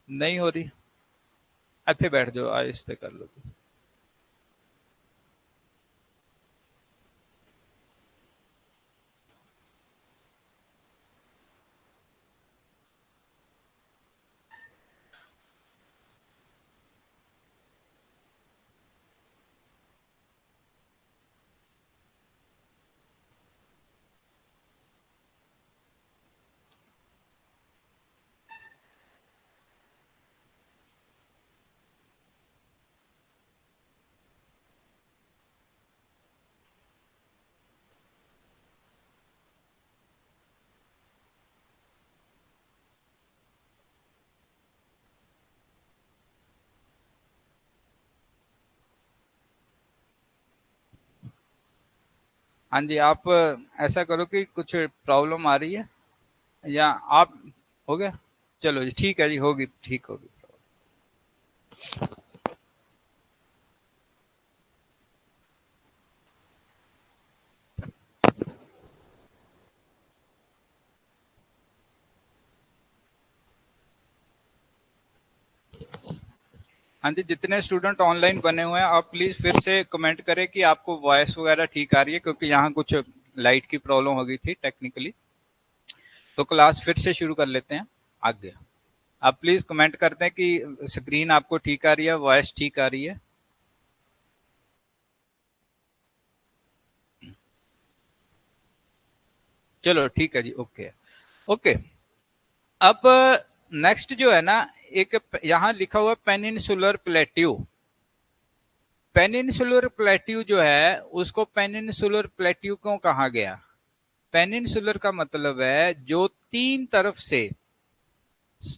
S1: नहीं हो रही? अच्छे बैठ जाओ, आहिस्ते कर लो। हाँ जी, आप ऐसा करो कि कुछ प्रॉब्लम आ रही है, या आप, हो गया? चलो जी, ठीक है जी, होगी, ठीक होगी। हाँ जी, जितने स्टूडेंट ऑनलाइन बने हुए हैं, आप प्लीज फिर से कमेंट करें कि आपको वॉइस वगैरह ठीक आ रही है, क्योंकि यहाँ कुछ लाइट की प्रॉब्लम हो गई थी टेक्निकली। तो क्लास फिर से शुरू कर लेते हैं आगे। आप प्लीज कमेंट करते हैं कि स्क्रीन आपको ठीक आ रही है, वॉइस ठीक आ रही है। चलो ठीक है जी, ओके। ओके। अब नेक्स्ट जो है ना, एक यहाँ लिखा हुआ पेनिनसुलर प्लेट्यू। पेनिनसुलर प्लेट्यू जो है, उसको पेनिनसुलर प्लेट्यू क्यों कहा गया? पेनिनसुलर का मतलब है जो तीन तरफ से,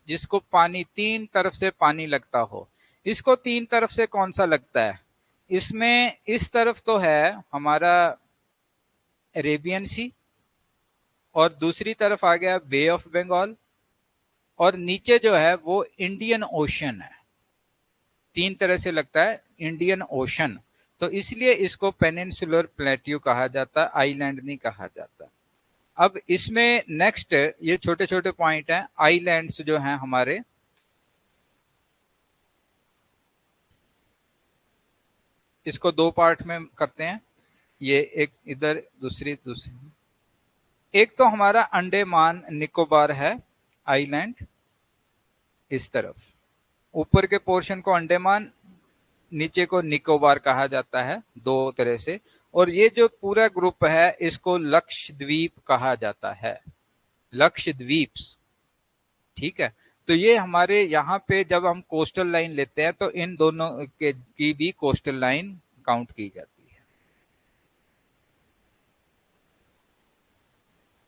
S1: जिसको पानी तीन तरफ से पानी लगता हो। इसको तीन तरफ से कौन सा लगता है? इसमें इस तरफ तो है हमारा अरेबियन सी, और दूसरी तरफ आ गया बे ऑफ बंगाल, और नीचे जो है वो इंडियन ओशन है। तीन तरह से लगता है इंडियन ओशन, तो इसलिए इसको पेनिनसुलर प्लेट्यू कहा जाता, आइलैंड नहीं कहा जाता। अब इसमें नेक्स्ट ये छोटे छोटे पॉइंट हैं। आइलैंड्स जो हैं हमारे, इसको दो पार्ट में करते हैं। ये एक इधर, दूसरी एक तो हमारा अंडमान निकोबार है आइलैंड, इस तरफ ऊपर के पोर्शन को अंडमान, नीचे को निकोबार कहा जाता है, दो तरह से। और ये जो पूरा ग्रुप है इसको लक्षद्वीप कहा जाता है, लक्षद्वीप्स। ठीक है, तो ये हमारे यहाँ पे जब हम कोस्टल लाइन लेते हैं तो इन दोनों की भी कोस्टल लाइन काउंट की जाती है।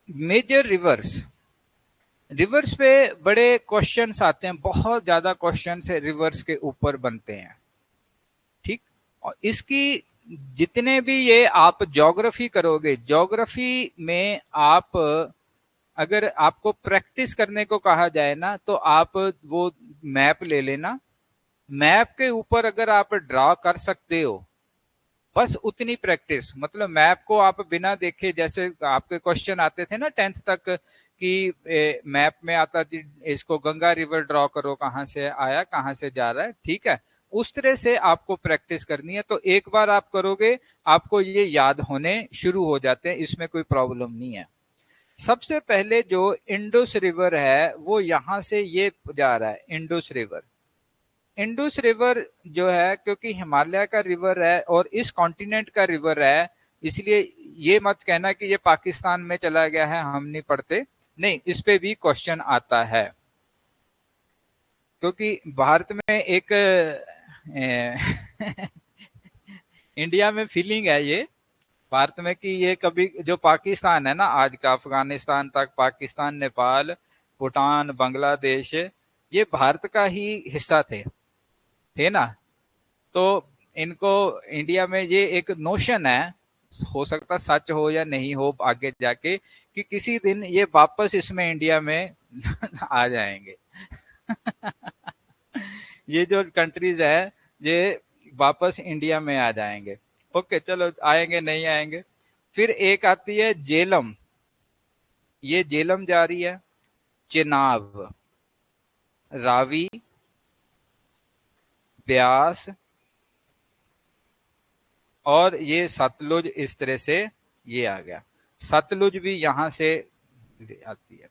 S1: मेजर रिवर्स, रिवर्स पे बड़े क्वेश्चंस आते हैं, बहुत ज्यादा क्वेश्चंस रिवर्स के ऊपर बनते हैं। ठीक, और इसकी जितने भी ये आप ज्योग्राफी करोगे, ज्योग्राफी में आप अगर आपको प्रैक्टिस करने को कहा जाए ना, तो आप वो मैप ले लेना। मैप के ऊपर अगर आप ड्रा कर सकते हो, बस उतनी प्रैक्टिस, मतलब मैप को आप बिना देखे, जैसे आपके क्वेश्चन आते थे ना 10th तक कि मैप में आता थी इसको गंगा रिवर ड्रॉ करो, कहाँ से आया कहाँ से जा रहा है। ठीक है, उस तरह से आपको प्रैक्टिस करनी है, तो एक बार आप करोगे आपको ये याद होने शुरू हो जाते हैं, इसमें कोई प्रॉब्लम नहीं है। सबसे पहले जो इंडस रिवर है वो यहां से ये जा रहा है, इंडस रिवर। इंडस रिवर जो है, क्योंकि हिमालय का रिवर है और इस कॉन्टिनेंट का रिवर है, इसलिए ये मत कहना कि ये पाकिस्तान में चला गया है, हम नहीं पढ़ते। नहीं, इस पे भी क्वेश्चन आता है, क्योंकि भारत में एक इंडिया में फीलिंग है ये भारत में कि ये कभी जो पाकिस्तान है ना आज का, अफगानिस्तान तक, पाकिस्तान, नेपाल, भूटान, बांग्लादेश, ये भारत का ही हिस्सा थे ना। तो इनको इंडिया में ये एक नोशन है, हो सकता सच हो या नहीं हो आगे जाके, कि किसी दिन ये वापस इसमें इंडिया में आ जाएंगे। ये जो कंट्रीज है ये वापस इंडिया में आ जाएंगे। ओके, चलो आएंगे नहीं आएंगे। फिर एक आती है जेलम, ये जेलम जा रही है, चेनाब, रावी, ब्यास, और ये सतलुज, इस तरह से ये आ गया। सतलुज भी यहां से आती है।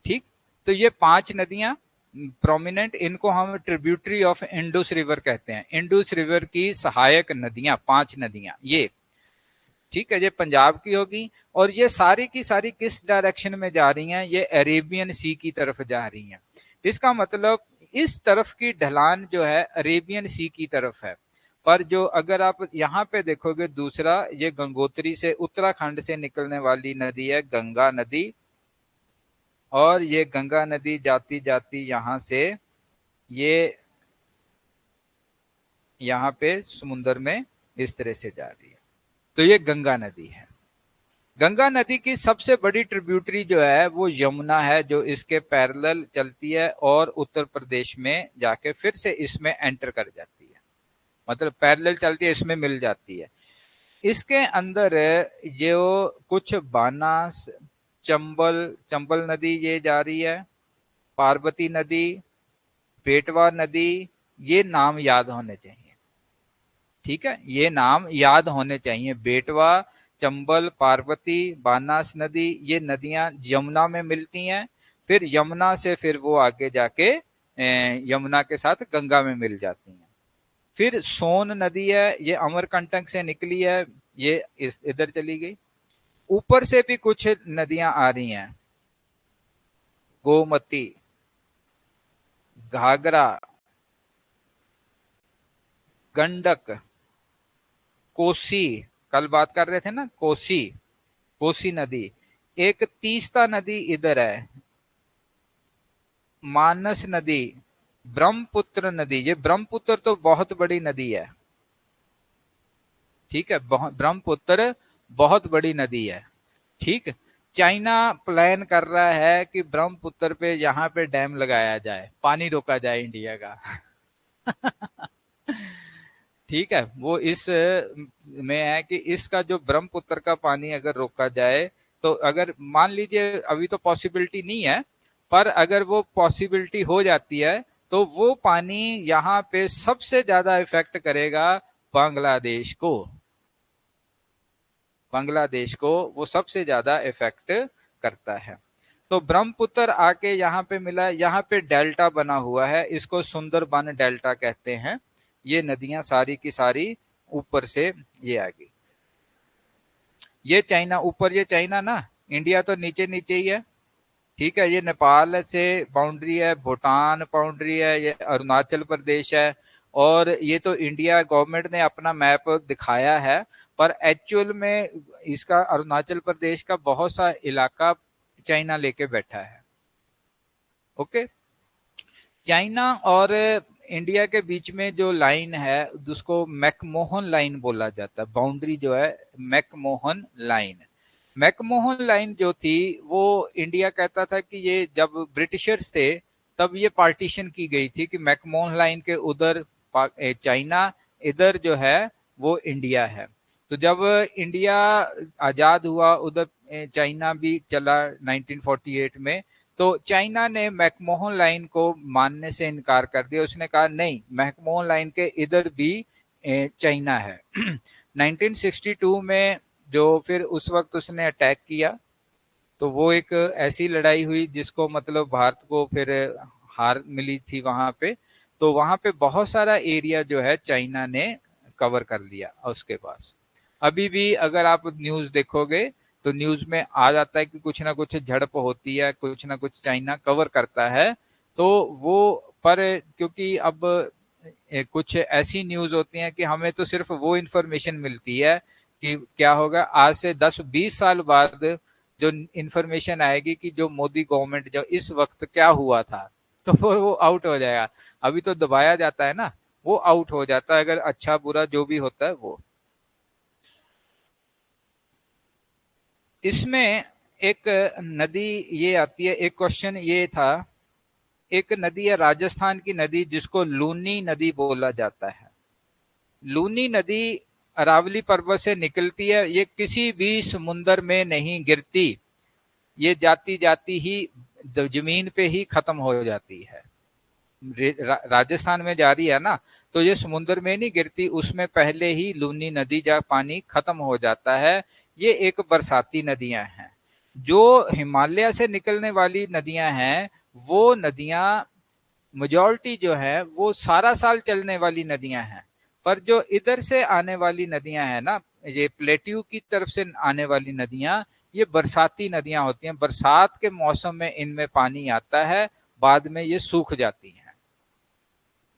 S1: ठीक, तो ये पांच नदियां प्रोमिनेंट, इनको हम ट्रिब्यूटरी ऑफ इंडस रिवर कहते हैं। इंडस रिवर की सहायक नदियां, पांच नदियां ये। ठीक है, ये पंजाब की होगी, और ये सारी की सारी किस डायरेक्शन में जा रही हैं? ये अरेबियन सी की तरफ जा रही हैं। इसका मतलब इस तरफ की ढलान जो है अरेबियन सी की तरफ है। पर जो अगर आप यहाँ पे देखोगे, दूसरा ये गंगोत्री से, उत्तराखंड से निकलने वाली नदी है गंगा नदी, और ये गंगा नदी जाती जाती यहां से ये यहाँ पे समुन्द्र में इस तरह से जा रही है। तो ये गंगा नदी है। गंगा नदी की सबसे बड़ी ट्रिब्यूटरी जो है वो यमुना है, जो इसके पैरेलल चलती है और उत्तर प्रदेश में जाके फिर से इसमें एंटर कर जाती है, मतलब पैरेलल चलती है, इसमें मिल जाती है। इसके अंदर जो कुछ बानास, चंबल, चंबल नदी ये जा रही है, पार्वती नदी, बेटवा नदी, ये नाम याद होने चाहिए। ठीक है, ये नाम याद होने चाहिए। बेटवा, चंबल, पार्वती, बानास नदी, ये नदियां यमुना में मिलती हैं। फिर यमुना से फिर वो आगे जाके यमुना के साथ गंगा में मिल जाती हैं। फिर सोन नदी है, ये अमरकंटक से निकली है, ये इस इधर चली गई। ऊपर से भी कुछ नदियां आ रही हैं, गोमती, घाघरा, गंडक, कोसी, कल बात कर रहे थे ना, कोसी, कोसी नदी, एक तीस्ता नदी इधर है, मानस नदी, ब्रह्मपुत्र नदी। ये ब्रह्मपुत्र तो बहुत बड़ी नदी है, ठीक है, ब्रह्मपुत्र बहुत बड़ी नदी है, ठीक। चाइना प्लान कर रहा है कि ब्रह्मपुत्र पे यहाँ पे डैम लगाया जाए, पानी रोका जाए इंडिया का। ठीक है, वो इस में है कि इसका जो ब्रह्मपुत्र का पानी अगर रोका जाए, तो अगर मान लीजिए अभी तो पॉसिबिलिटी नहीं है, पर अगर वो पॉसिबिलिटी हो जाती है तो वो पानी यहाँ पे सबसे ज्यादा इफेक्ट करेगा बांग्लादेश को, बांग्लादेश को वो सबसे ज्यादा इफेक्ट करता है। तो ब्रह्मपुत्र आके यहाँ पे मिला, यहाँ पे डेल्टा बना हुआ है, इसको सुंदरबन डेल्टा कहते हैं। ये नदियां सारी की सारी ऊपर से ये आ गई। ये चाइना ऊपर, ये चाइना ना, इंडिया तो नीचे नीचे ही है, ठीक है। ये नेपाल से बाउंड्री है, भूटान बाउंड्री है, ये अरुणाचल प्रदेश है, और ये तो इंडिया गवर्नमेंट ने अपना मैप दिखाया है, पर एक्चुअल में इसका अरुणाचल प्रदेश का बहुत सा इलाका चाइना लेके बैठा है। ओके, चाइना और इंडिया के बीच में जो लाइन है उसको मैकमोहन लाइन बोला जाता है, बाउंड्री जो है मैकमोहन लाइन। मैकमोहन लाइन जो थी वो इंडिया कहता था कि ये जब ब्रिटिशर्स थे तब ये पार्टीशन की गई थी कि मैकमोहन लाइन के उधर चाइना, इधर जो है वो इंडिया है। तो जब इंडिया आजाद हुआ उधर चाइना भी चला 1948 में, तो चाइना ने मैकमोहन लाइन को मानने से इनकार कर दिया। उसने कहा नहीं, मैकमोहन लाइन के इधर भी चाइना है। 1962 में जो फिर उस वक्त उसने अटैक किया, तो वो एक ऐसी लड़ाई हुई जिसको मतलब भारत को फिर हार मिली थी वहां पे। तो वहां पे बहुत सारा एरिया जो है चाइना ने कवर कर लिया उसके पास। अभी भी अगर आप न्यूज देखोगे तो न्यूज में आ जाता है कि कुछ ना कुछ झड़प होती है, कुछ ना कुछ चाइना कवर करता है। तो वो, पर क्योंकि अब कुछ ऐसी न्यूज होती है कि हमें तो सिर्फ वो इंफॉर्मेशन मिलती है कि क्या होगा आज से 10-20 साल बाद, जो इंफॉर्मेशन आएगी कि जो मोदी गवर्नमेंट जो इस वक्त क्या हुआ था, तो वो आउट हो जाएगा। अभी तो दबाया जाता है ना, वो आउट हो जाता है, अगर अच्छा बुरा जो भी होता है वो। इसमें एक नदी ये आती है, एक क्वेश्चन ये था, एक नदी है राजस्थान की नदी जिसको लूनी नदी बोला जाता है। लूनी नदी अरावली पर्वत से निकलती है, ये किसी भी समुन्दर में नहीं गिरती, ये जाती जाती ही जमीन पे ही खत्म हो जाती है। राजस्थान में जा रही है ना, तो ये समुद्र में नहीं गिरती, उसमें पहले ही लूनी नदी जा पानी खत्म हो जाता है। ये एक बरसाती नदियां हैं। जो हिमालय से निकलने वाली नदियां हैं, वो नदियां मेजॉरिटी जो है वो सारा साल चलने वाली नदियां हैं। पर जो इधर से आने वाली नदियां हैं ना, ये प्लेट्यू की तरफ से आने वाली नदियां, ये बरसाती नदियां होती हैं। बरसात के मौसम में इनमें पानी आता है, बाद में ये सूख जाती हैं।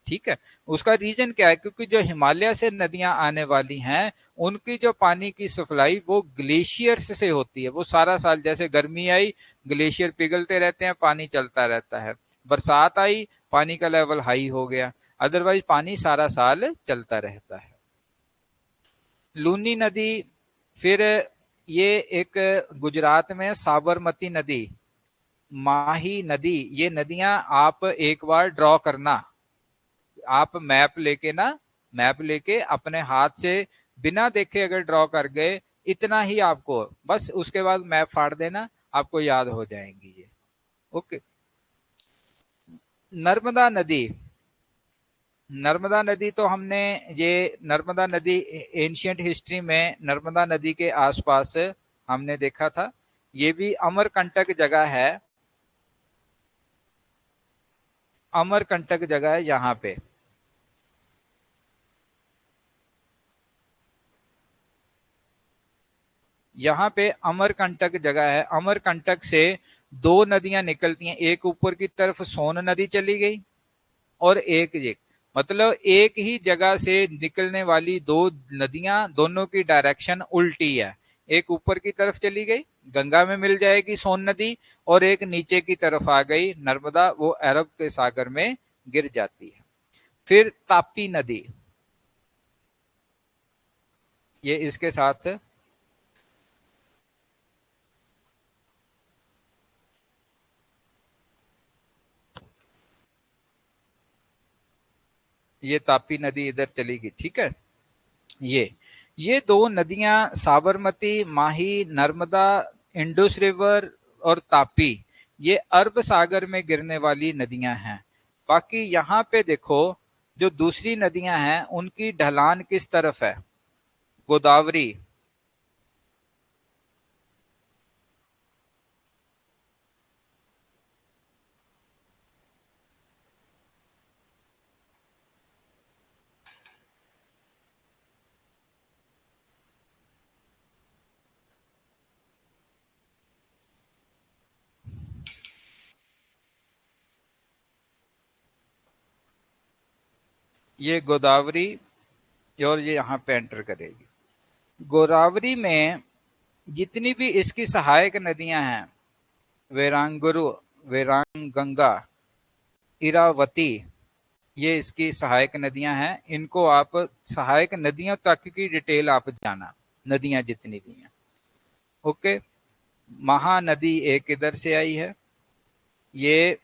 S1: ठीक है, उसका रीजन क्या है, क्योंकि जो हिमालय से नदियां आने वाली हैं उनकी जो पानी की सप्लाई वो ग्लेशियर्स से होती है। वो सारा साल, जैसे गर्मी आई ग्लेशियर पिघलते रहते हैं, पानी चलता रहता है, बरसात आई पानी का लेवल हाई हो गया, अदरवाइज पानी सारा साल चलता रहता है। लूनी नदी, फिर ये एक गुजरात में साबरमती नदी, माही नदी, ये नदियां आप एक बार ड्रॉ करना, आप मैप लेके ना, मैप लेके अपने हाथ से बिना देखे अगर ड्रॉ कर गए, इतना ही आपको बस, उसके बाद मैप फाड़ देना, आपको याद हो जाएंगी ये। ओके, नर्मदा नदी, नर्मदा नदी तो हमने, ये नर्मदा नदी एंशियंट हिस्ट्री में नर्मदा नदी के आसपास हमने देखा था। ये भी अमरकंटक जगह है, अमरकंटक जगह है यहाँ पे। यहाँ पे अमरकंटक जगह है, अमरकंटक से दो नदियां निकलती हैं, एक ऊपर की तरफ सोन नदी चली गई, और एक मतलब एक ही जगह से निकलने वाली दो नदियां, दोनों की डायरेक्शन उल्टी है। एक ऊपर की तरफ चली गई, गंगा में मिल जाएगी सोन नदी, और एक नीचे की तरफ आ गई नर्मदा, वो अरब के सागर में गिर जाती है। फिर ताप्ती नदी, ये इसके साथ ये ताप्ती नदी इधर चली गई, ठीक है। ये ये दो नदियां साबरमती, माही, नर्मदा, इंडस रिवर और तापी, ये अरब सागर में गिरने वाली नदियां हैं। बाकी यहाँ पे देखो, जो दूसरी नदियां हैं उनकी ढलान किस तरफ है? गोदावरी, ये गोदावरी, और ये यहाँ पे एंटर करेगी। गोदावरी में जितनी भी इसकी सहायक नदियां हैं, वेरांगुरु, वेरांगंगा, इरावती, ये इसकी सहायक नदियां हैं। इनको आप सहायक नदियों तक की डिटेल आप जाना, नदियां जितनी भी हैं। ओके। महानदी एक इधर से आई है, ये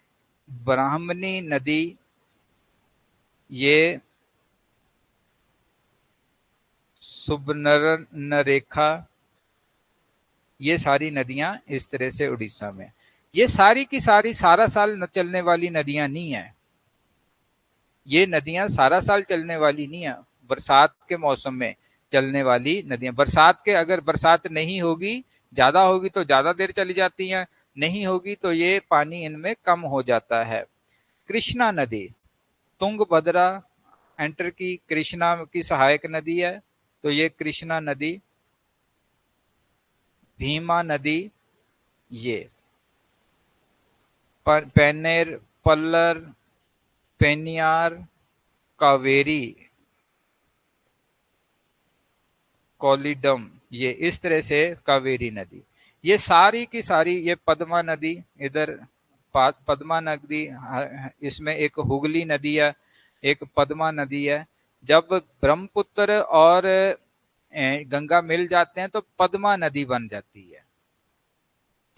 S1: ब्राह्मणी नदी, ये सुबर्णरेखा, ये सारी नदियां इस तरह से उड़ीसा में। ये सारी की सारी सारा साल न चलने वाली नदियां नहीं है। ये नदियां सारा साल चलने वाली नहीं है, बरसात के मौसम में चलने वाली नदियां। बरसात के, अगर बरसात नहीं होगी, ज्यादा होगी तो ज्यादा देर चली जाती हैं, नहीं होगी तो ये पानी इनमें कम हो जाता है। कृष्णा नदी, तुंगभद्रा एंटर की, कृष्णा की सहायक नदी है, तो ये कृष्णा नदी। भीमा नदी, ये पेन्नेर, पल्लर, पेनियार, कावेरी, कोलिडम, ये इस तरह से कावेरी नदी। ये सारी की सारी, ये पद्मा नदी इधर, पद्मा नदी, इसमें एक हुगली नदी है, एक पद्मा नदी है। जब ब्रह्मपुत्र और गंगा मिल जाते हैं तो पद्मा नदी बन जाती है,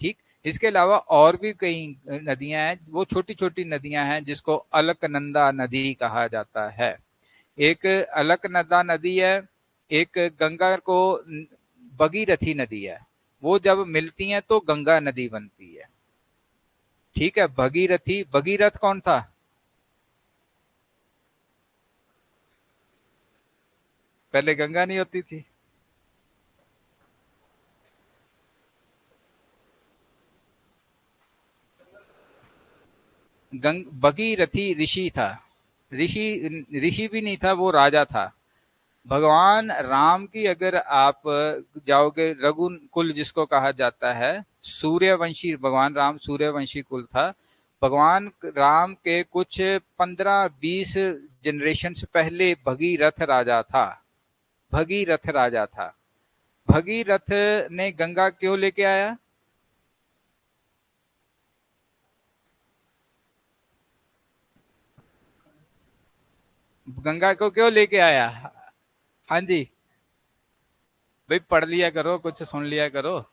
S1: ठीक। इसके अलावा और भी कई नदियां हैं, वो छोटी छोटी नदियां हैं, जिसको अलकनंदा नदी कहा जाता है। एक अलकनंदा नदी है, एक गंगा को भगीरथी नदी है। वो जब मिलती हैं तो गंगा नदी बनती है, ठीक है। भगीरथी, भगीरथ कौन था? पहले गंगा नहीं होती थी? भगीरथी ऋषि था। ऋषि, ऋषि भी नहीं था, वो राजा था। भगवान राम की अगर आप जाओगे, रघुकुल जिसको कहा जाता है, सूर्यवंशी, भगवान राम सूर्यवंशी कुल था। भगवान राम के कुछ 15-20 जनरेशन पहले भगीरथ राजा था। भगीरथ राजा था। भगीरथ ने गंगा क्यों लेके आया? गंगा को क्यों लेके आया? हाँ जी, भाई पढ़ लिया करो, कुछ सुन लिया करो।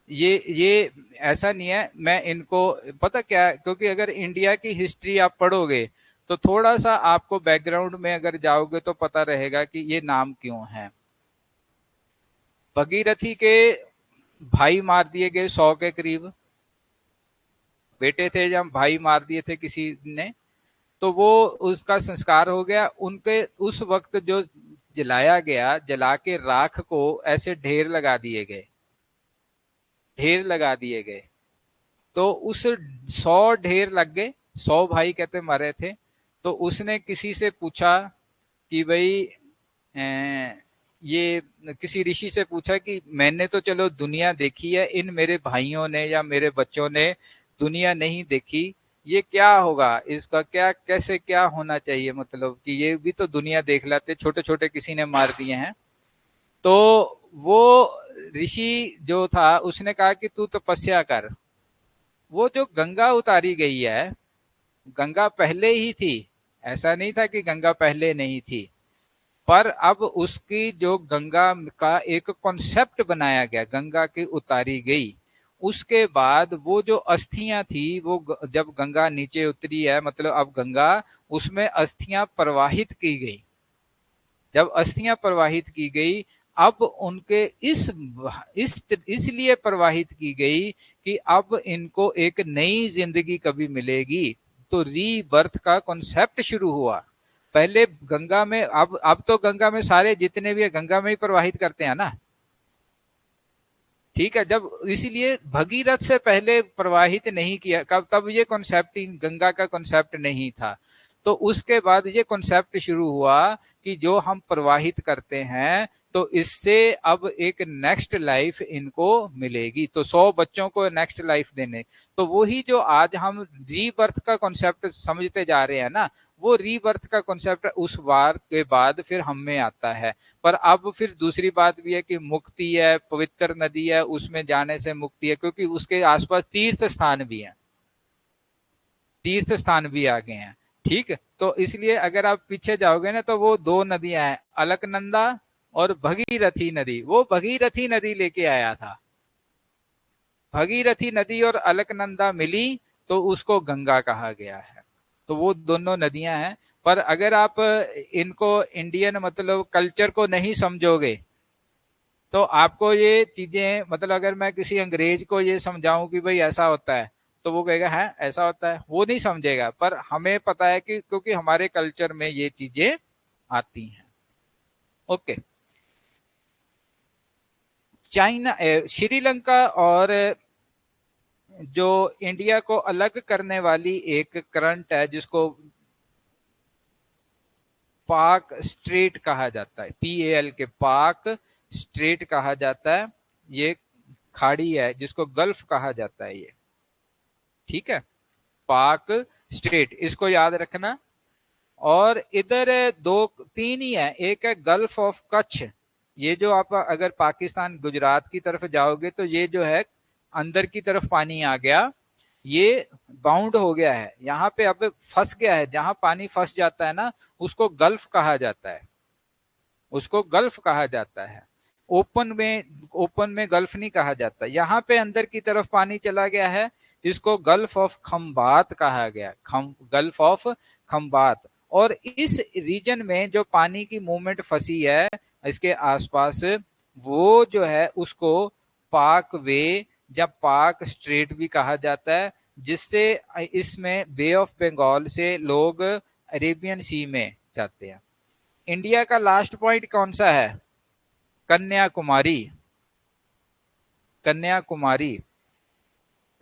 S1: ये ऐसा नहीं है, मैं इनको, पता क्या है, क्योंकि अगर इंडिया की हिस्ट्री आप पढ़ोगे तो थोड़ा सा आपको बैकग्राउंड में अगर जाओगे तो पता रहेगा कि ये नाम क्यों है। भगीरथी के भाई मार दिए गए, 100 के करीब बेटे थे, जब भाई मार दिए थे किसी ने, तो वो उसका संस्कार हो गया। उनके उस वक्त जो जलाया गया, जला के राख को ऐसे ढेर लगा दिए गए, ढेर लगा दिए गए। तो उस 100 ढेर लग गए, 100 भाई कहते मरे थे। तो उसने किसी से पूछा कि भाई, ये किसी ऋषि से पूछा कि मैंने तो चलो दुनिया देखी है, इन मेरे भाइयों ने या मेरे बच्चों ने दुनिया नहीं देखी, ये क्या होगा, इसका क्या कैसे क्या होना चाहिए, मतलब कि ये भी तो दुनिया देख लेते, छोटे छोटे किसी ने मार दिए हैं। तो वो ऋषि जो था उसने कहा कि तू तपस्या कर। वो जो गंगा उतारी गई है, गंगा पहले ही थी, ऐसा नहीं था कि गंगा पहले नहीं थी, पर अब उसकी जो गंगा का एक कॉन्सेप्ट बनाया गया, गंगा की उतारी गई। उसके बाद वो जो अस्थियां थी वो जब गंगा नीचे उतरी है, मतलब अब गंगा, उसमें अस्थियां प्रवाहित की गई। जब अस्थियां प्रवाहित की गई, अब उनके इस इसलिए प्रवाहित की गई कि अब इनको एक नई जिंदगी कभी मिलेगी। तो रीबर्थ का कॉन्सेप्ट शुरू हुआ। पहले गंगा में, अब तो गंगा में सारे जितने भी है गंगा में ही प्रवाहित करते हैं ना, ठीक है। जब इसीलिए भगीरथ से पहले प्रवाहित नहीं किया, कब तब ये कॉन्सेप्ट, गंगा का कॉन्सेप्ट नहीं था। तो उसके बाद ये कॉन्सेप्ट शुरू हुआ कि जो हम प्रवाहित करते हैं तो इससे अब एक नेक्स्ट लाइफ इनको मिलेगी, तो 100 बच्चों को नेक्स्ट लाइफ देने। तो वही जो आज हम रीबर्थ का कॉन्सेप्ट समझते जा रहे हैं ना, वो रीबर्थ का कॉन्सेप्ट उस बार के बाद फिर हम में आता है। पर अब फिर दूसरी बात भी है कि मुक्ति है, पवित्र नदी है, उसमें जाने से मुक्ति है, क्योंकि उसके आसपास तीर्थ स्थान भी हैं, तीर्थ स्थान भी आ गए हैं। ठीक, तो इसलिए अगर आप पीछे जाओगे ना तो वो दो नदियां हैं, अलकनंदा और भगीरथी नदी। वो भगीरथी नदी लेके आया था, भगीरथी नदी और अलकनंदा मिली तो उसको गंगा कहा गया है। तो वो दोनों नदियां हैं। पर अगर आप इनको इंडियन मतलब कल्चर को नहीं समझोगे तो आपको ये चीजें, मतलब अगर मैं किसी अंग्रेज को ये समझाऊं कि भाई ऐसा होता है, तो वो कहेगा है ऐसा होता है, वो नहीं समझेगा। पर हमें पता है कि क्योंकि हमारे कल्चर में ये चीजें आती हैं। ओके। चाइना, श्रीलंका और जो इंडिया को अलग करने वाली एक करंट है जिसको पाक स्ट्रेट कहा जाता है, PAL के पाक स्ट्रेट कहा जाता है। ये खाड़ी है जिसको गल्फ कहा जाता है ये, ठीक है, पाक स्ट्रेट, इसको याद रखना। और इधर दो तीन ही है, एक है गल्फ ऑफ कच्छ। ये जो आप अगर पाकिस्तान गुजरात की तरफ जाओगे तो ये जो है अंदर की तरफ पानी आ गया, ये बाउंड हो गया है, यहाँ पे अब फंस गया है। जहां पानी फंस जाता है ना उसको गल्फ कहा जाता है, उसको गल्फ कहा जाता है। ओपन में गल्फ नहीं कहा जाता। यहाँ पे अंदर की तरफ पानी चला गया है, इसको गल्फ ऑफ खंबात कहा गया, गल्फ ऑफ खंबात। और इस रीजन में जो पानी की मूवमेंट फंसी है इसके आसपास, वो जो है उसको पाक वे या पाक स्ट्रेट भी कहा जाता है, जिससे इसमें बे ऑफ बंगाल से लोग अरेबियन सी में जाते हैं। इंडिया का लास्ट पॉइंट कौन सा है? कन्याकुमारी, कन्याकुमारी।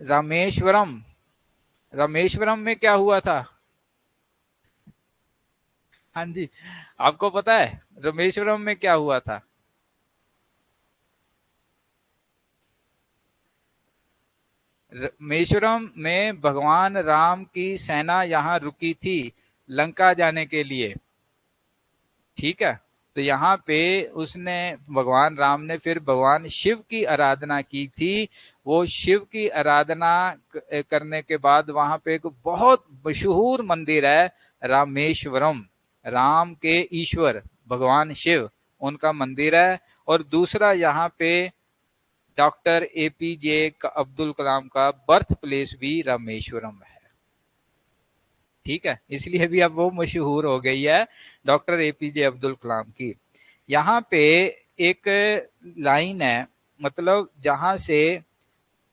S1: रामेश्वरम, रामेश्वरम में क्या हुआ था? हाँ जी, आपको पता है रामेश्वरम में क्या हुआ था? रामेश्वरम में भगवान राम की सेना यहाँ रुकी थी लंका जाने के लिए, ठीक है। तो यहाँ पे उसने, भगवान राम ने फिर भगवान शिव की आराधना की थी। वो शिव की आराधना करने के बाद वहां पे एक बहुत मशहूर मंदिर है रामेश्वरम, राम के ईश्वर भगवान शिव, उनका मंदिर है। और दूसरा यहाँ पे डॉक्टर APJ अब्दुल कलाम का बर्थ प्लेस भी रामेश्वरम है, ठीक है। इसलिए भी अब वो मशहूर हो गई है डॉक्टर APJ अब्दुल कलाम की। यहाँ पे एक लाइन है, मतलब जहां से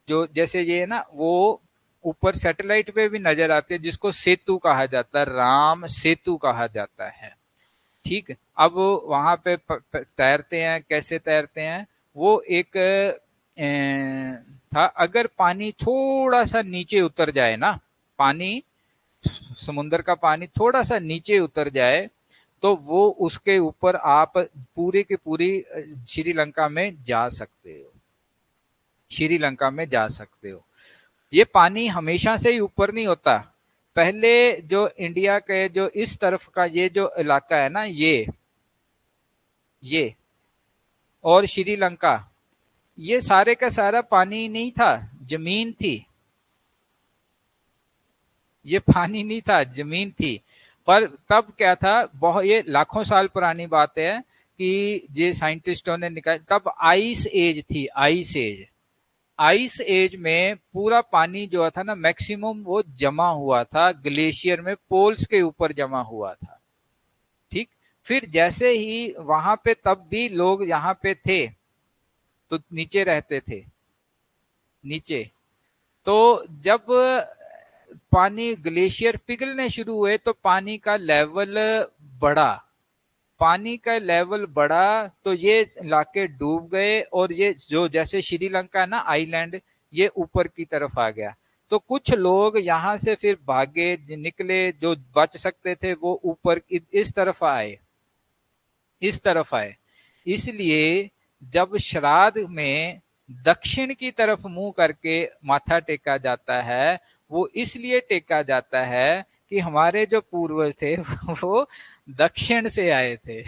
S1: जो जैसे ये ना वो ऊपर सैटेलाइट पे भी नजर आती है, जिसको सेतु कहा जाता है, राम सेतु कहा जाता है, ठीक। अब वहां पे तैरते हैं, कैसे तैरते हैं? वो एक था, अगर पानी थोड़ा सा नीचे उतर जाए ना, पानी, समुन्द्र का पानी थोड़ा सा नीचे उतर जाए तो वो उसके ऊपर आप पूरी की पूरी श्रीलंका में जा सकते हो, श्रीलंका में जा सकते हो। ये पानी हमेशा से ही ऊपर नहीं होता, पहले जो इंडिया के जो इस तरफ का ये जो इलाका है ना, ये और श्रीलंका, ये सारे का सारा पानी नहीं था, जमीन थी। ये पानी नहीं था, जमीन थी। पर तब क्या था, बहुत, ये लाखों साल पुरानी बात है कि ये साइंटिस्टों ने निकाल, तब आइस एज थी, आइस एज। आइस एज में पूरा पानी जो था ना, मैक्सिमम वो जमा हुआ था ग्लेशियर में, पोल्स के ऊपर जमा हुआ था। ठीक। फिर जैसे ही वहां पे, तब भी लोग यहाँ पे थे तो नीचे रहते थे, नीचे। तो जब पानी, ग्लेशियर पिघलने शुरू हुए तो पानी का लेवल बढ़ा, पानी का लेवल बढ़ा तो ये इलाके डूब गए, और ये जो जैसे श्रीलंका है ना आइलैंड, ये ऊपर की तरफ आ गया। तो कुछ लोग यहाँ से फिर भागे, निकले, जो बच सकते थे वो ऊपर इस तरफ आए, इस तरफ आए। इसलिए जब श्राद्ध में दक्षिण की तरफ मुंह करके माथा टेका जाता है, वो इसलिए टेका जाता है कि हमारे जो पूर्वज थे वो दक्षिण से आए थे।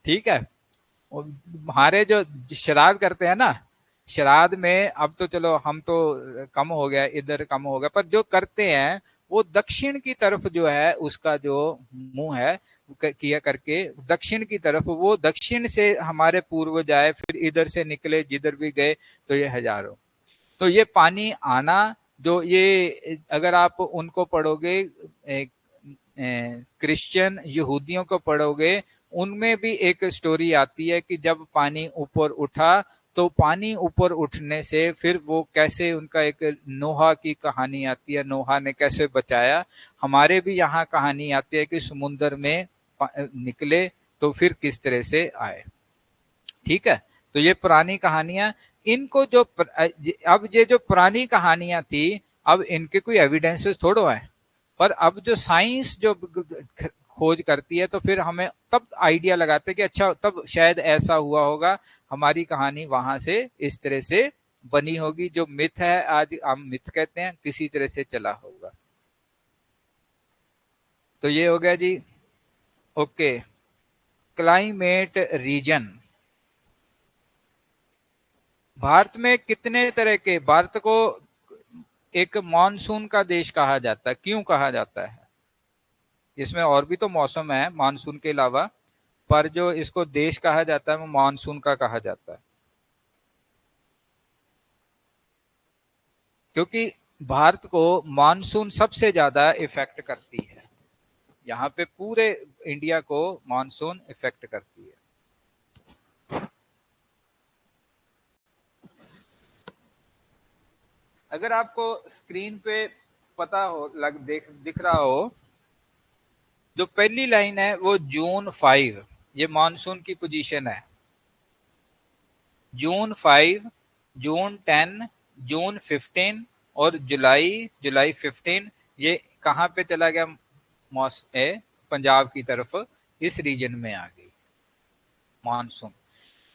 S1: ठीक है। हमारे जो श्राद्ध करते हैं ना, श्राद्ध में अब तो चलो हम तो कम हो गया, इधर कम हो गया, पर जो करते हैं वो दक्षिण की तरफ जो है उसका जो मुंह है किया करके, दक्षिण की तरफ, वो दक्षिण से हमारे पूर्वज आए, फिर इधर से निकले जिधर भी गए, तो ये हजारों। तो ये पानी आना, जो ये अगर आप उनको पढ़ोगे, क्रिश्चियन यहूदियों को पढ़ोगे, उनमें भी एक स्टोरी आती है कि जब पानी ऊपर उठा, तो पानी ऊपर उठने से फिर वो कैसे, उनका एक नोहा की कहानी आती है, नोहा ने कैसे बचाया। हमारे भी यहाँ कहानी आती है कि समुन्द्र में निकले तो फिर किस तरह से आए। ठीक है। तो ये पुरानी कहानियां, इनको जो अब ये जो पुरानी कहानियां थी, अब इनके कोई एविडेंसेस थोड़ो है, पर अब जो साइंस जो खोज करती है, तो फिर हमें तब आइडिया लगाते हैं कि अच्छा, तब शायद ऐसा हुआ होगा, हमारी कहानी वहां से इस तरह से बनी होगी, जो मिथ है आज हम मिथ कहते हैं, किसी तरह से चला होगा। तो ये हो गया जी। ओके। Climate region. भारत में कितने तरह के, भारत को एक मानसून का देश कहा जाता है, क्यों कहा जाता है? इसमें और भी तो मौसम है मानसून के अलावा, पर जो इसको देश कहा जाता है वो मानसून का कहा जाता है, क्योंकि भारत को मानसून सबसे ज्यादा इफेक्ट करती है। यहाँ पे पूरे इंडिया को मानसून इफेक्ट करती है। अगर आपको स्क्रीन पे पता हो, दिख रहा हो, जो पहली लाइन है वो जून 5, ये मानसून की पोजीशन है। जून 5, जून 10, जून 15 और जुलाई 15, ये कहाँ पे चला गया? पंजाब की तरफ, इस रीजन में आ गई मानसून।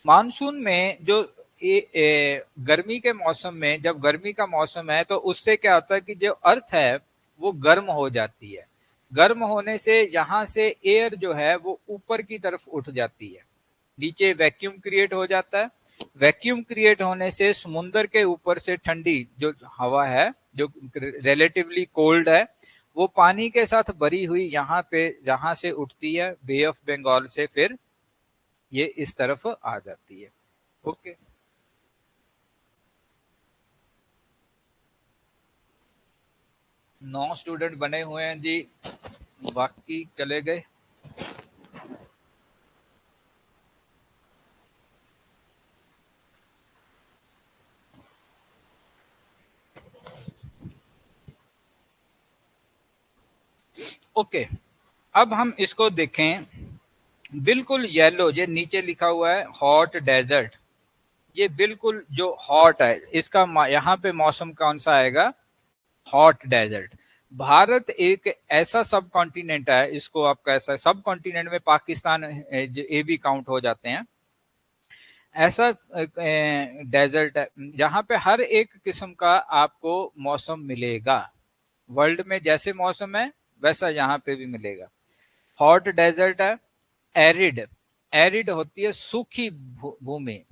S1: मानसून में जो गर्मी के मौसम में, जब गर्मी का मौसम है, तो उससे क्या होता है कि जो अर्थ है वो गर्म हो जाती है। गर्म होने से यहाँ से एयर जो है वो ऊपर की तरफ उठ जाती है, नीचे वैक्यूम क्रिएट हो जाता है। वैक्यूम क्रिएट होने से समुन्द्र के ऊपर से ठंडी जो हवा है, जो रिलेटिवली कोल्ड है, वो पानी के साथ भरी हुई यहाँ पे, जहां से उठती है बे ऑफ बंगाल से, फिर ये इस तरफ आ जाती है। ओके। 9 स्टूडेंट बने हुए हैं जी, बाकी चले गए। ओके। अब हम इसको देखें, बिल्कुल येलो, ये नीचे लिखा हुआ है हॉट डेजर्ट, ये बिल्कुल जो हॉट है, इसका यहाँ पे मौसम कौन सा आएगा? Hot desert. भारत एक ऐसा सब कॉन्टिनेंट है, इसको आप कैसा सब कॉन्टिनेंट में पाकिस्तान ये भी काउंट हो जाते हैं। ऐसा डेजर्ट है जहाँ पे हर एक किस्म का आपको मौसम मिलेगा। वर्ल्ड में जैसे मौसम है वैसा यहाँ पे भी मिलेगा। हॉट डेजर्ट है। एरिड, एरिड होती है सूखी भूमि,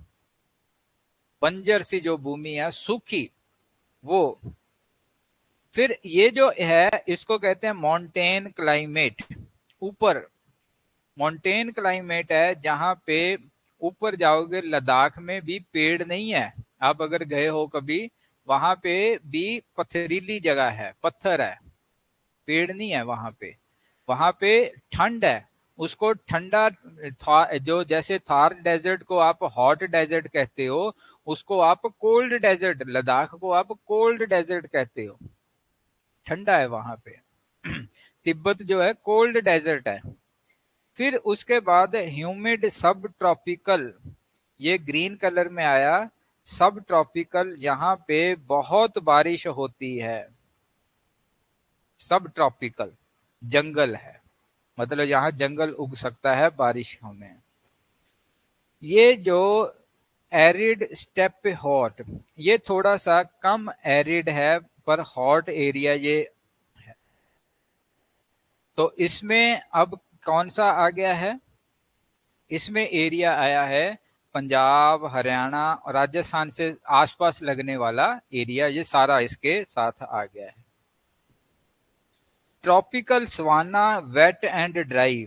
S1: बंजर सी जो भूमि है सूखी, वो। फिर ये जो है इसको कहते हैं माउंटेन क्लाइमेट। ऊपर माउंटेन क्लाइमेट है जहां पे ऊपर जाओगे लद्दाख में भी पेड़ नहीं है। आप अगर गए हो कभी, वहां पे भी पथरीली जगह है, पत्थर है, पेड़ नहीं है वहां पे। वहां पे ठंड है, उसको ठंडा जो जैसे थार डेजर्ट को आप हॉट डेजर्ट कहते हो, उसको आप कोल्ड डेजर्ट, लद्दाख को आप कोल्ड डेजर्ट कहते हो, ठंडा है वहां पे। तिब्बत जो है कोल्ड डेजर्ट है। फिर उसके बाद ह्यूमिड सब ट्रॉपिकल, ये ग्रीन कलर में आया, सब ट्रॉपिकल जहां पे बहुत बारिश होती है। सब ट्रॉपिकल जंगल है, मतलब यहाँ जंगल उग सकता है बारिशों में। ये जो एरिड स्टेप हॉट, ये थोड़ा सा कम एरिड है पर हॉट एरिया ये है। तो इसमें अब कौन सा आ गया है, इसमें एरिया आया है पंजाब, हरियाणा और राजस्थान से आसपास लगने वाला एरिया, ये सारा इसके साथ आ गया है। Tropical savanna wet and dry,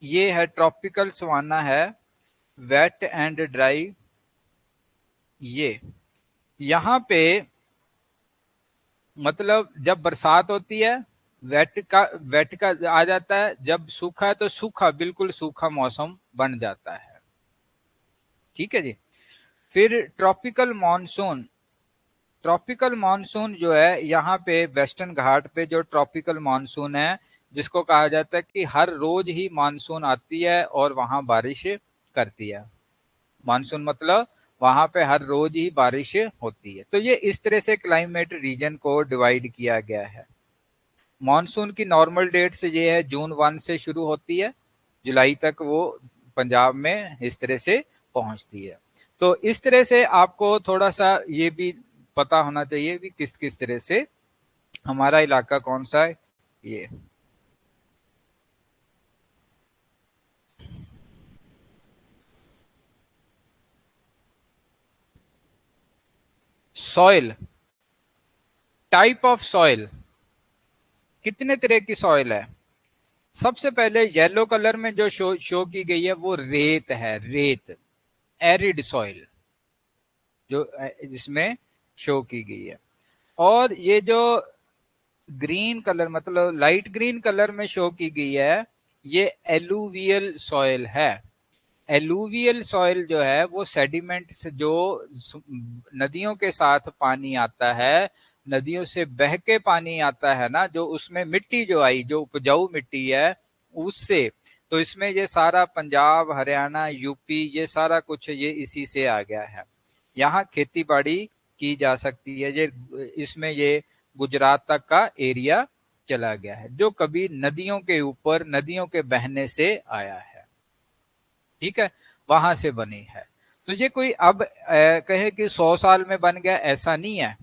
S1: ये है ट्रॉपिकल सवाना है, वेट एंड ड्राई। ये यहाँ पे मतलब जब बरसात होती है वेट का आ जाता है, जब सूखा है तो सूखा, बिल्कुल सूखा मौसम बन जाता है। ठीक है जी। फिर ट्रॉपिकल मानसून, ट्रॉपिकल मानसून जो है यहाँ पे वेस्टर्न घाट पे जो ट्रॉपिकल मानसून है, जिसको कहा जाता है कि हर रोज ही मानसून आती है और वहां बारिश करती है। मानसून मतलब वहां पे हर रोज ही बारिश होती है। तो ये इस तरह से क्लाइमेट रीजन को डिवाइड किया गया है। मानसून की नॉर्मल डेट्स ये है जून 1 से शुरू होती है, जुलाई तक वो पंजाब में इस तरह से पहुंचती है। तो इस तरह से आपको थोड़ा सा ये भी पता होना चाहिए कि किस किस तरह से हमारा इलाका कौन सा है। ये सॉइल, टाइप ऑफ सॉइल, कितने तरह की सॉइल है। सबसे पहले येलो कलर में जो शो की गई है वो रेत है, रेत, एरिड सॉइल जो जिसमें शो की गई है। और ये जो ग्रीन कलर मतलब लाइट ग्रीन कलर में शो की गई है, ये एलुवियल सॉइल है। एलुवियल सॉइल जो है वो सेडिमेंट से जो नदियों के साथ पानी आता है, नदियों से बह के पानी आता है ना, जो उसमें मिट्टी जो आई, जो उपजाऊ मिट्टी है उससे। तो इसमें ये सारा पंजाब, हरियाणा, यूपी, ये सारा कुछ ये इसी से आ गया है। यहाँ खेती बाड़ी की जा सकती है। ये इसमें ये गुजरात तक का एरिया चला गया है, जो कभी नदियों के ऊपर, नदियों के बहने से आया है। ठीक है, वहां से बनी है। तो ये कोई अब कहे कि 100 साल में बन गया, ऐसा नहीं है।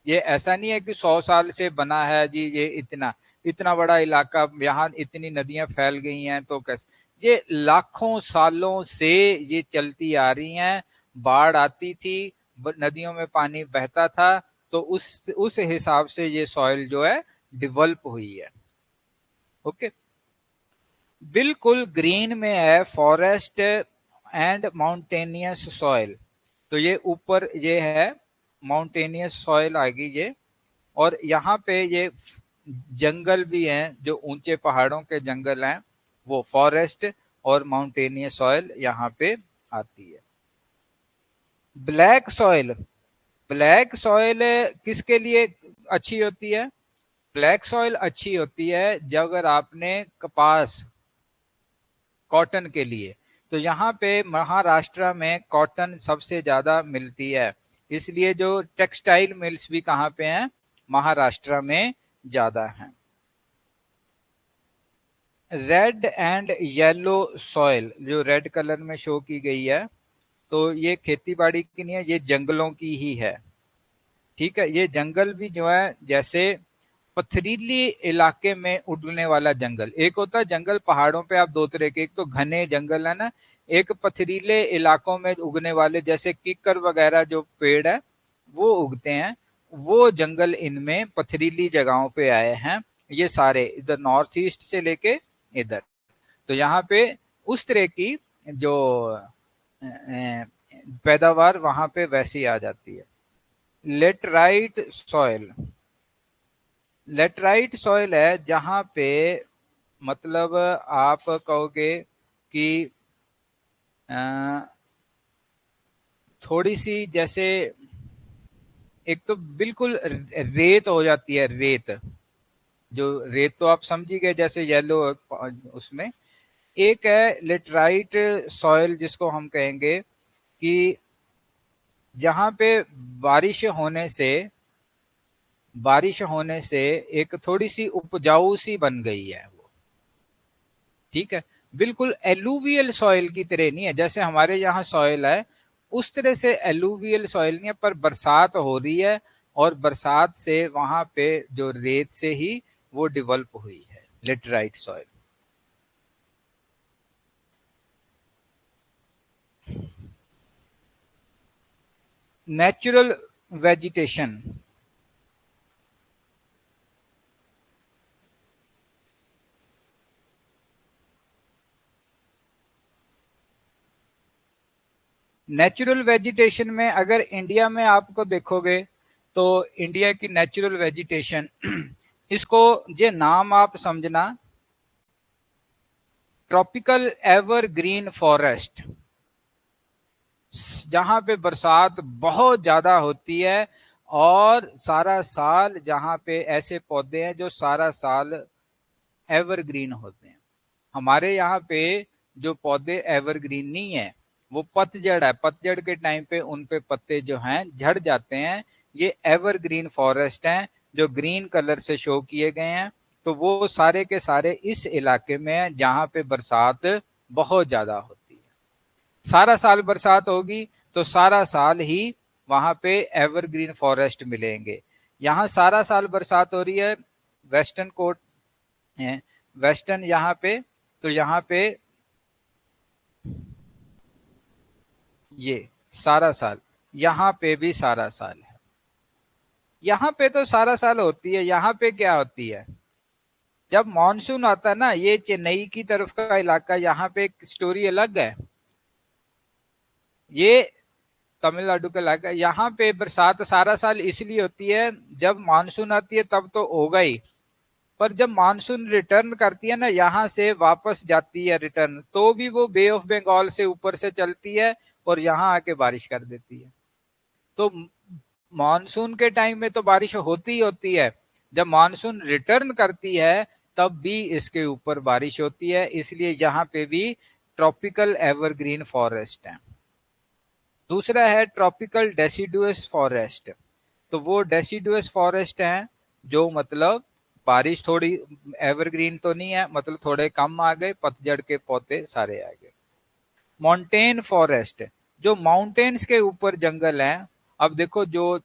S1: ये ऐसा नहीं है कि 100 साल से बना है जी, ये इतना इतना बड़ा इलाका, यहाँ इतनी नदियां फैल गई हैं तो कैसे। ये लाखों सालों से ये चलती आ रही हैं। बाढ़ आती थी, नदियों में पानी बहता था, तो उस हिसाब से ये सॉइल जो है डेवलप हुई है। ओके, बिल्कुल ग्रीन में है फॉरेस्ट एंड माउंटेनियस सॉइल। तो ये ऊपर ये है माउंटेनियस सॉइल आ गई ये। और यहाँ पे ये जंगल भी हैं, जो ऊंचे पहाड़ों के जंगल हैं, वो फॉरेस्ट और माउंटेनियस सॉइल यहाँ पे आती है। ब्लैक सॉइल, ब्लैक सॉइल किसके लिए अच्छी होती है। ब्लैक सॉइल अच्छी होती है जब अगर आपने कपास, कॉटन के लिए। तो यहाँ पे महाराष्ट्र में कॉटन सबसे ज्यादा मिलती है, इसलिए जो टेक्सटाइल मिल्स भी कहाँ पे हैं, महाराष्ट्र में ज्यादा हैं। रेड एंड येलो सॉइल जो रेड कलर में शो की गई है, तो ये खेती बाड़ी की नहीं है, ये जंगलों की ही है। ठीक है, ये जंगल भी जो है जैसे पथरीली इलाके में उगने वाला जंगल, एक होता है जंगल पहाड़ों पे, आप दो तरह के, एक तो घने जंगल है ना, एक पथरीले इलाकों में उगने वाले, जैसे किक्कर वगैरह जो पेड़ है वो उगते हैं, वो जंगल इनमें पथरीली जगहों पे आए हैं। ये सारे इधर नॉर्थ ईस्ट से लेके इधर, तो यहाँ पे उस तरह की जो पैदावार वहां पे वैसी आ जाती है। लेटराइट सॉइल, लेटराइट सॉइल है जहां पे मतलब आप कहोगे कि थोड़ी सी जैसे, एक तो बिल्कुल रेत हो जाती है, रेत, जो रेत तो आप समझी गए जैसे येलो उसमें, एक है लेटराइट सॉइल जिसको हम कहेंगे कि जहां पे बारिश होने से बारिश होने से एक थोड़ी सी उपजाऊ सी बन गई है वो। ठीक है, बिल्कुल एलुवियल सॉइल की तरह नहीं है, जैसे हमारे यहाँ सॉइल है उस तरह से एलुवियल सॉइल नहीं है, पर बरसात हो रही है और बरसात से वहां पे जो रेत से ही वो डेवलप हुई है laterite soil. Natural vegetation, natural vegetation में अगर इंडिया में आपको देखोगे तो इंडिया की नेचुरल वेजिटेशन इसको ये नाम आप समझना, ट्रॉपिकल एवरग्रीन फॉरेस्ट, जहां पे बरसात बहुत ज्यादा होती है और सारा साल जहां पे ऐसे पौधे हैं जो सारा साल एवरग्रीन होते हैं। हमारे यहाँ पे जो पौधे एवरग्रीन नहीं है वो पतझड़ है, पतझड़ के टाइम पे उन पे पत्ते जो हैं झड़ जाते हैं, ये एवरग्रीन फॉरेस्ट हैं जो ग्रीन कलर से शो किए गए हैं। तो वो सारे के सारे इस इलाके में है जहां पे बरसात बहुत ज्यादा होती है, सारा साल बरसात होगी तो सारा साल ही वहां पे एवरग्रीन फॉरेस्ट मिलेंगे। यहाँ सारा साल बरसात हो रही है, वेस्टर्न कोट है, वेस्टर्न यहाँ पे, तो यहाँ पे ये सारा साल, यहाँ पे भी सारा साल है। यहाँ पे तो सारा साल होती है, यहाँ पे क्या होती है, जब मानसून आता है ना, ये चेन्नई की तरफ का इलाका, यहाँ पे एक स्टोरी अलग है, ये तमिलनाडु का इलाका, यहाँ पे बरसात सारा साल इसलिए होती है, जब मानसून आती है तब तो होगा ही, पर जब मानसून रिटर्न करती है ना, यहाँ से वापस जाती है रिटर्न, तो भी वो बे ऑफ बंगाल से ऊपर से चलती है और यहाँ आके बारिश कर देती है। तो मानसून के टाइम में तो बारिश होती ही होती है, जब मानसून रिटर्न करती है तब भी इसके ऊपर बारिश होती है, इसलिए यहाँ पे भी ट्रॉपिकल एवरग्रीन फॉरेस्ट है। दूसरा है ट्रॉपिकल डेसिडुअस फॉरेस्ट, तो वो डेसिडुअस फॉरेस्ट है जो मतलब बारिश थोड़ी, एवरग्रीन तो नहीं है, मतलब थोड़े कम आ गए, पतझड़ के पौधे सारे आ गए। माउंटेन फॉरेस्ट, जो माउंटेन्स के ऊपर जंगल है, अब देखो जो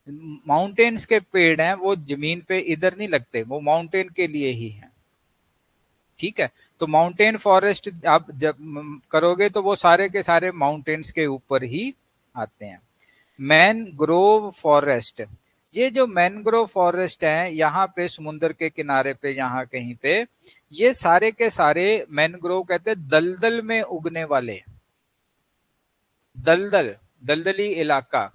S1: माउंटेन्स के पेड़ हैं वो जमीन पे इधर नहीं लगते, वो माउंटेन के लिए ही हैं। ठीक है, तो माउंटेन फॉरेस्ट आप जब करोगे तो वो सारे के सारे माउंटेन्स के ऊपर ही आते हैं। मैनग्रोव फॉरेस्ट, ये जो मैनग्रोव फॉरेस्ट है यहाँ पे समुद्र के किनारे पे, यहाँ कहीं पे, ये सारे के सारे मैनग्रोव कहते हैं दलदल में उगने वाले, दलदल, दलदली इलाका,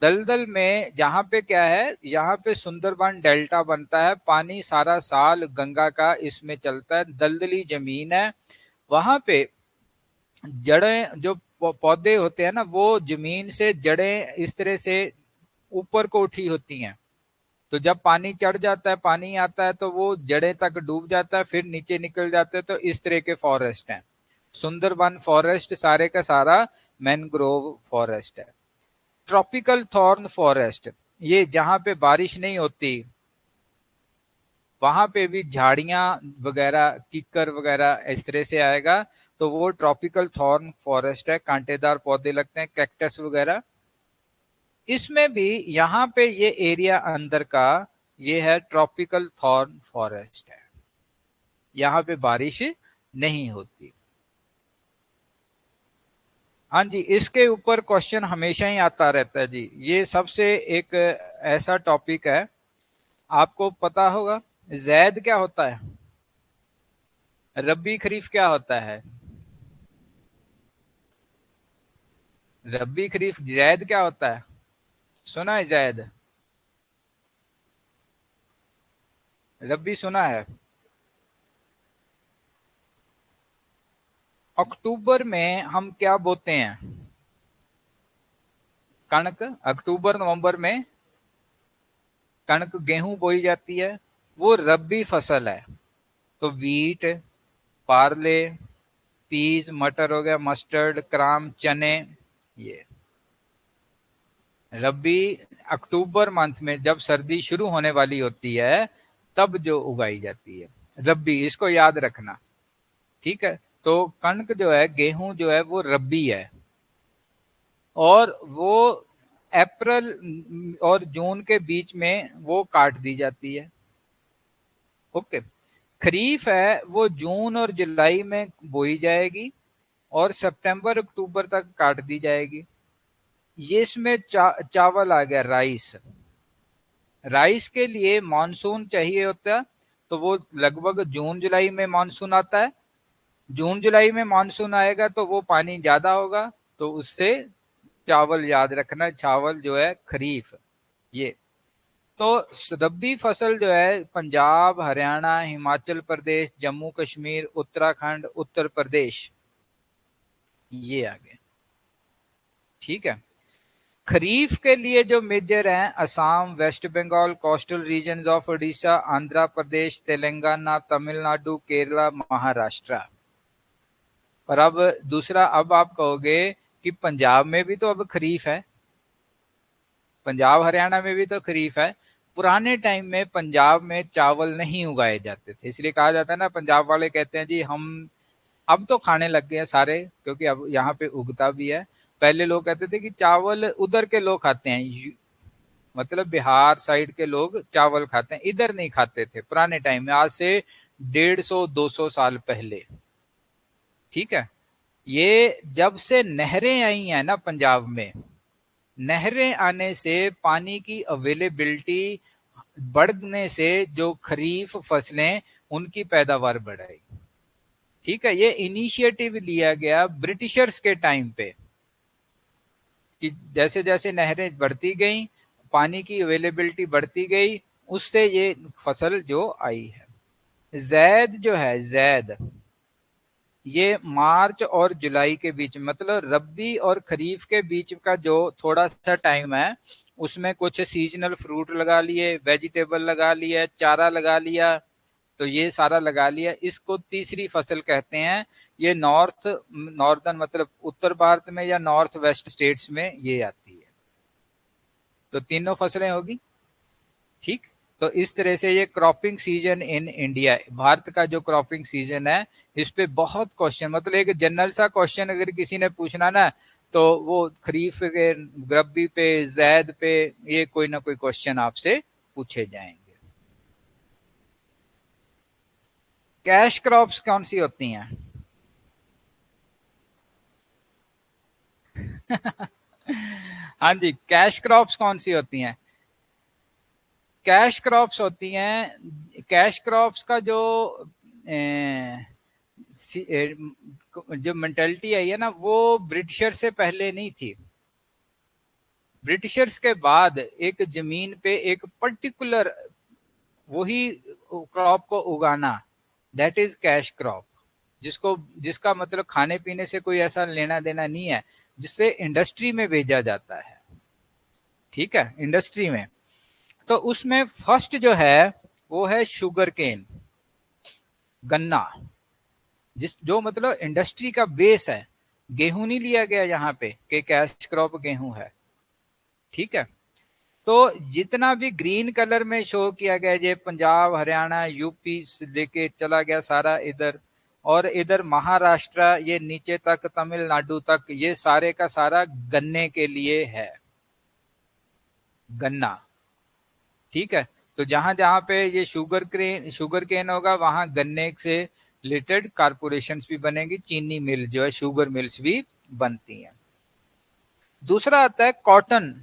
S1: दलदल में जहां पे क्या है, यहाँ पे सुंदरबन डेल्टा बनता है, पानी सारा साल गंगा का इसमें चलता है, दलदली जमीन है, वहां पे जड़ें जो पौधे होते हैं ना, वो जमीन से जड़ें इस तरह से ऊपर को उठी होती हैं, तो जब पानी चढ़ जाता है, पानी आता है तो वो जड़ें तक डूब जाता है, फिर नीचे निकल जाते हैं, तो इस तरह के फॉरेस्ट हैं। सुंदरबन फॉरेस्ट सारे का सारा मैनग्रोव फॉरेस्ट है। ट्रॉपिकल थॉर्न फॉरेस्ट, ये जहां पे बारिश नहीं होती, वहां पे भी झाड़ियां वगैरह, कीकर वगैरह इस तरह से आएगा, तो वो ट्रॉपिकल थॉर्न फॉरेस्ट है, कांटेदार पौधे लगते हैं, कैक्टस वगैरह। इसमें भी यहाँ पे ये एरिया अंदर का ये है ट्रॉपिकल थॉर्न फॉरेस्ट है, यहाँ पे बारिश नहीं होती। हाँ जी, इसके ऊपर क्वेश्चन हमेशा ही आता रहता है जी। ये सबसे एक ऐसा टॉपिक है, आपको पता होगा जैद क्या होता है, रबी खरीफ क्या होता है, रबी खरीफ जैद क्या होता है, सुना है जैद, रबी सुना है। अक्टूबर में हम क्या बोते हैं, कणक। अक्टूबर नवंबर में कणक गेहूं बोई जाती है, वो रबी फसल है। तो वीट, पार्ले, पीज, मटर हो गया, मस्टर्ड, क्राम, चने, ये रबी अक्टूबर मंथ में जब सर्दी शुरू होने वाली होती है तब जो उगाई जाती है, रबी, इसको याद रखना। ठीक है, तो कणक जो है, गेहूं जो है वो रबी है, और वो अप्रैल और जून के बीच में वो काट दी जाती है। ओके। खरीफ है वो जून और जुलाई में बोई जाएगी और सितंबर अक्टूबर तक काट दी जाएगी। ये इसमें चावल आ गया, राइस। राइस के लिए मानसून चाहिए होता है, तो वो लगभग जून जुलाई में मानसून आता है। जून जुलाई में मानसून आएगा तो वो पानी ज्यादा होगा, तो उससे चावल याद रखना, चावल जो है खरीफ। ये तो रबी फसल जो है पंजाब, हरियाणा, हिमाचल प्रदेश, जम्मू कश्मीर, उत्तराखंड, उत्तर प्रदेश, ये आ गए। ठीक है। खरीफ के लिए जो मेजर हैं, Assam, West Bengal, coastal region of Orissa, Andhra Pradesh, Telangana, Tamil Nadu, Kerala, Maharashtra. और अब दूसरा, अब आप कहोगे कि पंजाब में भी तो अब खरीफ है, पंजाब हरियाणा में भी तो खरीफ है। पुराने टाइम में पंजाब में चावल नहीं उगाए जाते थे, इसलिए कहा जाता है ना, पंजाब वाले कहते हैं जी हम अब तो खाने लग गए हैं सारे, क्योंकि अब यहाँ पे उगता भी है। पहले लोग कहते थे कि चावल उधर के लोग खाते हैं, मतलब बिहार साइड के लोग चावल खाते हैं, इधर नहीं खाते थे पुराने टाइम में, आज से 150-200 साल पहले। ठीक है। ये जब से नहरें आई हैं ना पंजाब में, नहरें आने से पानी की अवेलेबिलिटी बढ़ने से जो खरीफ फसलें उनकी पैदावार बढ़ाई। ठीक है, ये इनिशिएटिव लिया गया ब्रिटिशर्स के टाइम पे, कि जैसे जैसे नहरें बढ़ती गई, पानी की अवेलेबिलिटी बढ़ती गई, उससे ये फसल जो आई है। जैद जो है, जैद ये मार्च और जुलाई के बीच, मतलब रबी और खरीफ के बीच का जो थोड़ा सा टाइम है, उसमें कुछ सीजनल फ्रूट लगा लिए, वेजिटेबल लगा लिया, चारा लगा लिया, तो ये सारा लगा लिया, इसको तीसरी फसल कहते हैं। ये नॉर्दर्न मतलब उत्तर भारत में या नॉर्थ वेस्ट स्टेट्स में ये आती है। तो तीनों फसलें होगी। ठीक। तो इस तरह से ये cropping season in India, Bharat का जो क्रॉपिंग सीजन है, इस पे बहुत क्वेश्चन, मतलब एक जनरल सा क्वेश्चन अगर किसी ने पूछना ना, तो वो खरीफ के, रबी पे, जैद पे, ये कोई ना कोई क्वेश्चन आपसे पूछे जाएंगे। कैश क्रॉप्स कौन सी होती हैं? हाँ जी, कैश क्रॉप्स कौन सी होती हैं? कैश क्रॉप्स होती हैं, कैश क्रॉप्स का जो जो मेंटेलिटी आई है ना, वो ब्रिटिशर से पहले नहीं थी। ब्रिटिशर्स के बाद एक जमीन पे एक पर्टिकुलर वही क्रॉप को उगाना, दैट इज कैश क्रॉप, जिसको, जिसका मतलब खाने पीने से कोई ऐसा लेना देना नहीं है, जिससे इंडस्ट्री में भेजा जाता है। ठीक है, इंडस्ट्री में। तो उसमें फर्स्ट जो है वो है शुगर केन, गन्ना, जिस जो मतलब इंडस्ट्री का बेस है। गेहूं नहीं लिया गया यहाँ पे कि कैश क्रॉप गेहूं है। ठीक है। तो जितना भी ग्रीन कलर में शो किया गया, ये पंजाब, हरियाणा, यूपी से लेके चला गया सारा इधर, और इधर महाराष्ट्र, ये नीचे तक तमिलनाडु तक, ये सारे का सारा गन्ने के लिए है, गन्ना। ठीक है, तो जहां जहां पे ये शुगर केन होगा, वहां गन्ने से रिलेटेड कारपोरेशंस भी बनेगी, चीनी मिल जो है, शुगर मिल्स भी बनती हैं। दूसरा आता है कॉटन।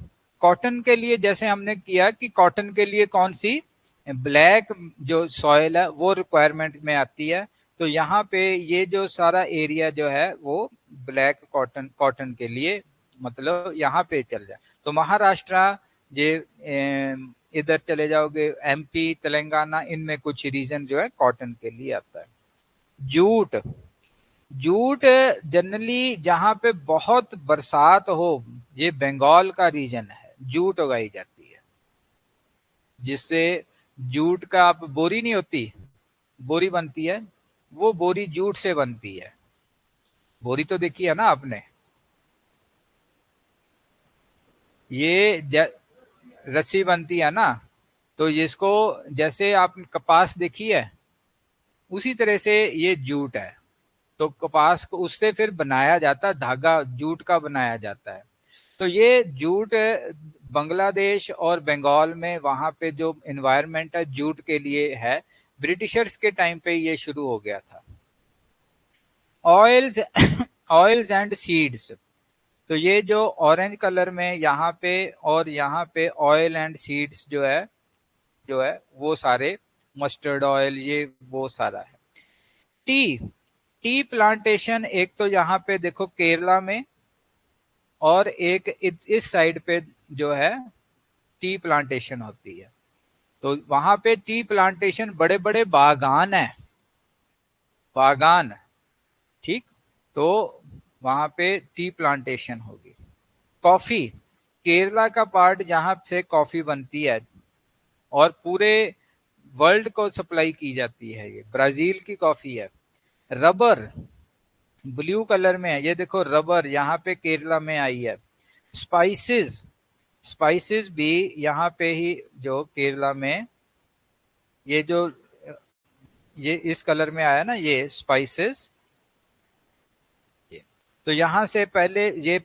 S1: कॉटन के लिए जैसे हमने किया कि कॉटन के लिए कौन सी ब्लैक जो सॉइल है वो रिक्वायरमेंट में आती है, तो यहाँ पे ये जो सारा एरिया जो है वो ब्लैक कॉटन, कॉटन के लिए मतलब यहाँ पे चल जाए। तो महाराष्ट्र, ये इधर चले जाओगे एमपी, तेलंगाना, इनमें कुछ रीजन जो है कॉटन के लिए आता है। जूट, जूट जनरली जहां पे बहुत बरसात हो, ये बंगाल का रीजन है, जूट उगाई जाती है, जिससे जूट का आप बोरी नहीं होती, बोरी बनती है, वो बोरी जूट से बनती है। बोरी तो देखी है ना आपने, ये रस्सी बनती है ना, तो इसको जैसे आप कपास देखी है, उसी तरह से ये जूट है। तो कपास को उससे फिर बनाया जाता है, धागा जूट का बनाया जाता है। तो ये जूट बांग्लादेश और बंगाल में वहां पे जो एनवायरनमेंट है जूट के लिए है, ब्रिटिशर्स के टाइम पे ये शुरू हो गया था। ऑयल्स ऑयल्स एंड सीड्स, तो ये जो ऑरेंज कलर में यहाँ पे और यहाँ पे ऑयल एंड सीड्स जो है वो सारे, मस्टर्ड ऑयल, ये वो सारा है। टी, टी प्लांटेशन एक तो यहाँ पे देखो केरला में, और एक इस साइड पे जो है टी प्लांटेशन होती है। तो वहां पे टी प्लांटेशन, बड़े बड़े बागान है, बागान। ठीक, तो वहां पे टी प्लांटेशन होगी। कॉफी, केरला का पार्ट जहां से कॉफी बनती है और पूरे वर्ल्ड को सप्लाई की जाती है, ये ब्राजील की कॉफी है। रबर, ब्लू कलर में है, ये देखो रबर यहाँ पे केरला में आई है। स्पाइसेस, स्पाइसेस भी यहाँ पे ही जो केरला में, ये जो ये इस कलर में आया ना, ये स्पाइसेस, ये तो यहाँ से पहले ये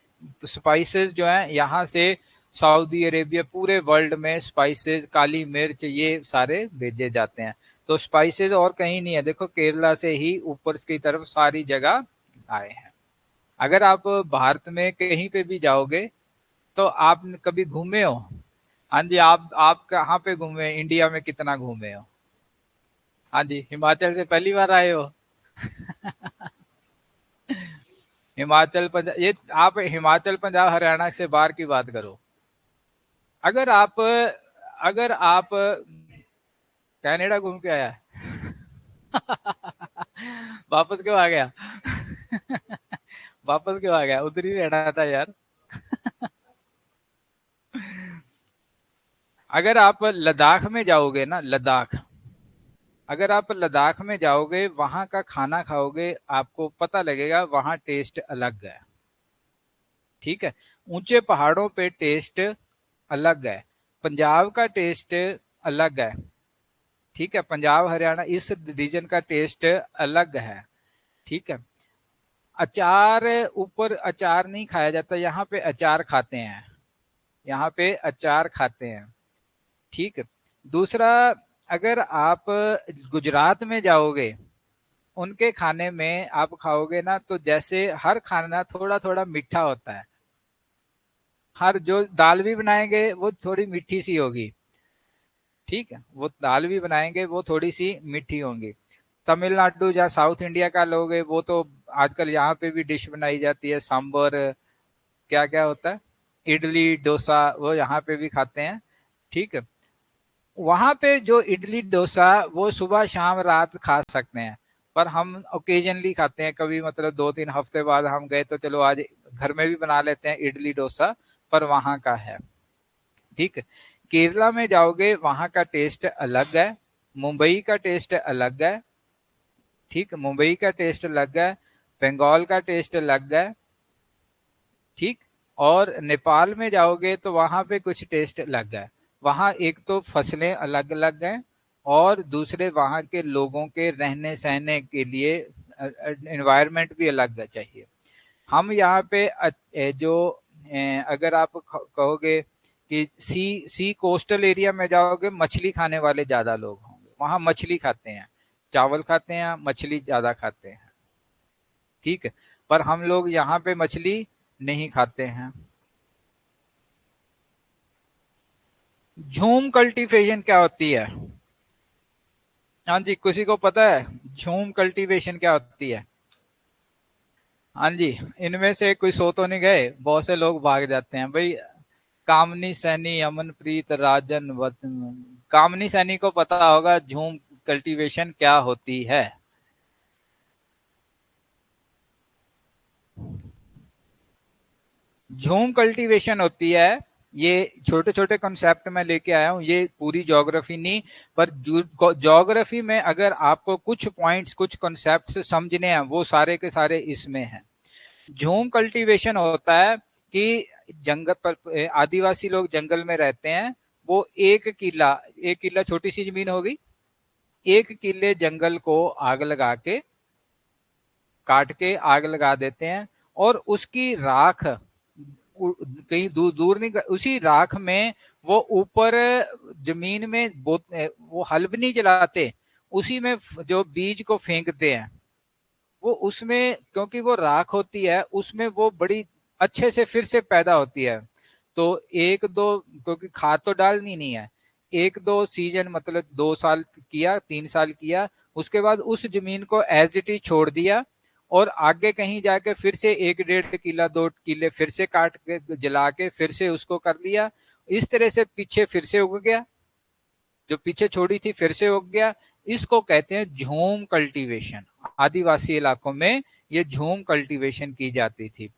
S1: स्पाइसेस जो है यहाँ से सऊदी अरेबिया, पूरे वर्ल्ड में स्पाइसेस, काली मिर्च, ये सारे भेजे जाते हैं। तो स्पाइसेस और कहीं नहीं है, देखो केरला से ही ऊपर की तरफ सारी जगह आए हैं। अगर आप भारत में कहीं पे भी जाओगे तो आप कभी घूमे हो? हाँ जी, आप कहाँ पे घूमे, इंडिया में कितना घूमे हो? हाँ जी, हिमाचल से पहली बार आए हो? हिमाचल पंजाब, ये आप हिमाचल पंजाब हरियाणा से बाहर की बात करो। अगर आप कनाडा घूम के आया वापस क्यों आ गया? वापस क्यों आ गया, उधर ही रहना था यार। अगर आप लद्दाख में जाओगे ना, लद्दाख, अगर आप लद्दाख में जाओगे, वहां का खाना खाओगे, आपको पता लगेगा वहां टेस्ट अलग है। ठीक है, ऊंचे पहाड़ों पे टेस्ट अलग है, पंजाब का टेस्ट अलग है। ठीक है, पंजाब हरियाणा इस रीजन का टेस्ट अलग है। ठीक है, अचार, ऊपर अचार नहीं खाया जाता, यहाँ पे अचार खाते हैं, यहाँ पे अचार खाते हैं। ठीक है, दूसरा, अगर आप गुजरात में जाओगे, उनके खाने में आप खाओगे ना, तो जैसे हर खाना थोड़ा थोड़ा मीठा होता है, हर जो दाल भी बनाएंगे वो थोड़ी मीठी सी होगी। ठीक है, वो दाल भी बनाएंगे वो थोड़ी सी मीठी होंगी। तमिलनाडु या साउथ इंडिया का लोग है, वो तो आजकल यहाँ पे भी डिश बनाई जाती है, सांबर, क्या क्या होता है, इडली डोसा, वो यहाँ पे भी खाते हैं। ठीक है, वहां पे जो इडली डोसा वो सुबह शाम रात खा सकते हैं, पर हम ओकेजनली खाते हैं, कभी मतलब 2-3 हफ्ते बाद हम गए तो चलो आज घर में भी बना लेते हैं इडली डोसा, पर वहां का है। ठीक है, केरला में जाओगे वहां का टेस्ट अलग है, मुंबई का टेस्ट अलग है। ठीक, मुंबई का टेस्ट अलग है, बंगाल का टेस्ट अलग है। ठीक, और नेपाल में जाओगे तो वहां पे कुछ टेस्ट अलग है। वहां एक तो फसलें अलग अलग हैं, और दूसरे वहां के लोगों के रहने सहने के लिए एनवायरनमेंट भी अलग चाहिए। हम यहाँ पे अगर आप कहोगे कि सी कोस्टल एरिया में जाओगे, मछली खाने वाले ज्यादा लोग होंगे, वहां मछली खाते हैं, चावल खाते हैं, मछली ज्यादा खाते हैं। ठीक है, पर हम लोग यहाँ पे मछली नहीं खाते हैं। झूम कल्टीवेशन क्या होती है? हाँ जी, किसी को पता है झूम कल्टीवेशन क्या होती है? हाँ जी, इनमें से कोई सो तो नहीं गए, बहुत से लोग भाग जाते हैं भाई। कामनी सैनी, अमनप्रीत, राजन कामनी सैनी को पता होगा झूम कल्टीवेशन क्या होती है। झूम कल्टीवेशन होती है, ये छोटे छोटे कॉन्सेप्ट में लेके आया हूँ, ये पूरी ज्योग्राफी नहीं, पर ज्योग्राफी में अगर आपको कुछ पॉइंट्स कुछ कॉन्सेप्ट समझने हैं वो सारे के सारे इसमें हैं। झूम कल्टीवेशन होता है कि जंगल पर आदिवासी लोग जंगल में रहते हैं, वो एक किला छोटी सी जमीन होगी, एक किले जंगल को आग लगा के, काट के आग लगा देते हैं, और उसकी राख कहीं दूर दूर नहीं, उसी राख में वो ऊपर जमीन में वो हल भी नहीं चलाते, उसी में जो बीज को फेंकते हैं, वो उसमें क्योंकि वो राख होती है, उसमें वो बड़ी अच्छे से फिर से पैदा होती है। तो एक दो, क्योंकि खाद तो डालनी नहीं है, एक दो सीजन मतलब 2 साल किया, 3 साल किया, उसके बाद उस जमीन को एज इट इज छोड़ दिया, और आगे कहीं जाके फिर से 1 1.5 किला 2 किले फिर से काट के जला के फिर से उसको कर लिया। इस तरह से पीछे फिर से उग गया, जो पीछे छोड़ी थी फिर से उग गया। इसको कहते हैं झूम कल्टीवेशन। आदिवासी इलाकों में ये झूम कल्टीवेशन की जाती थी।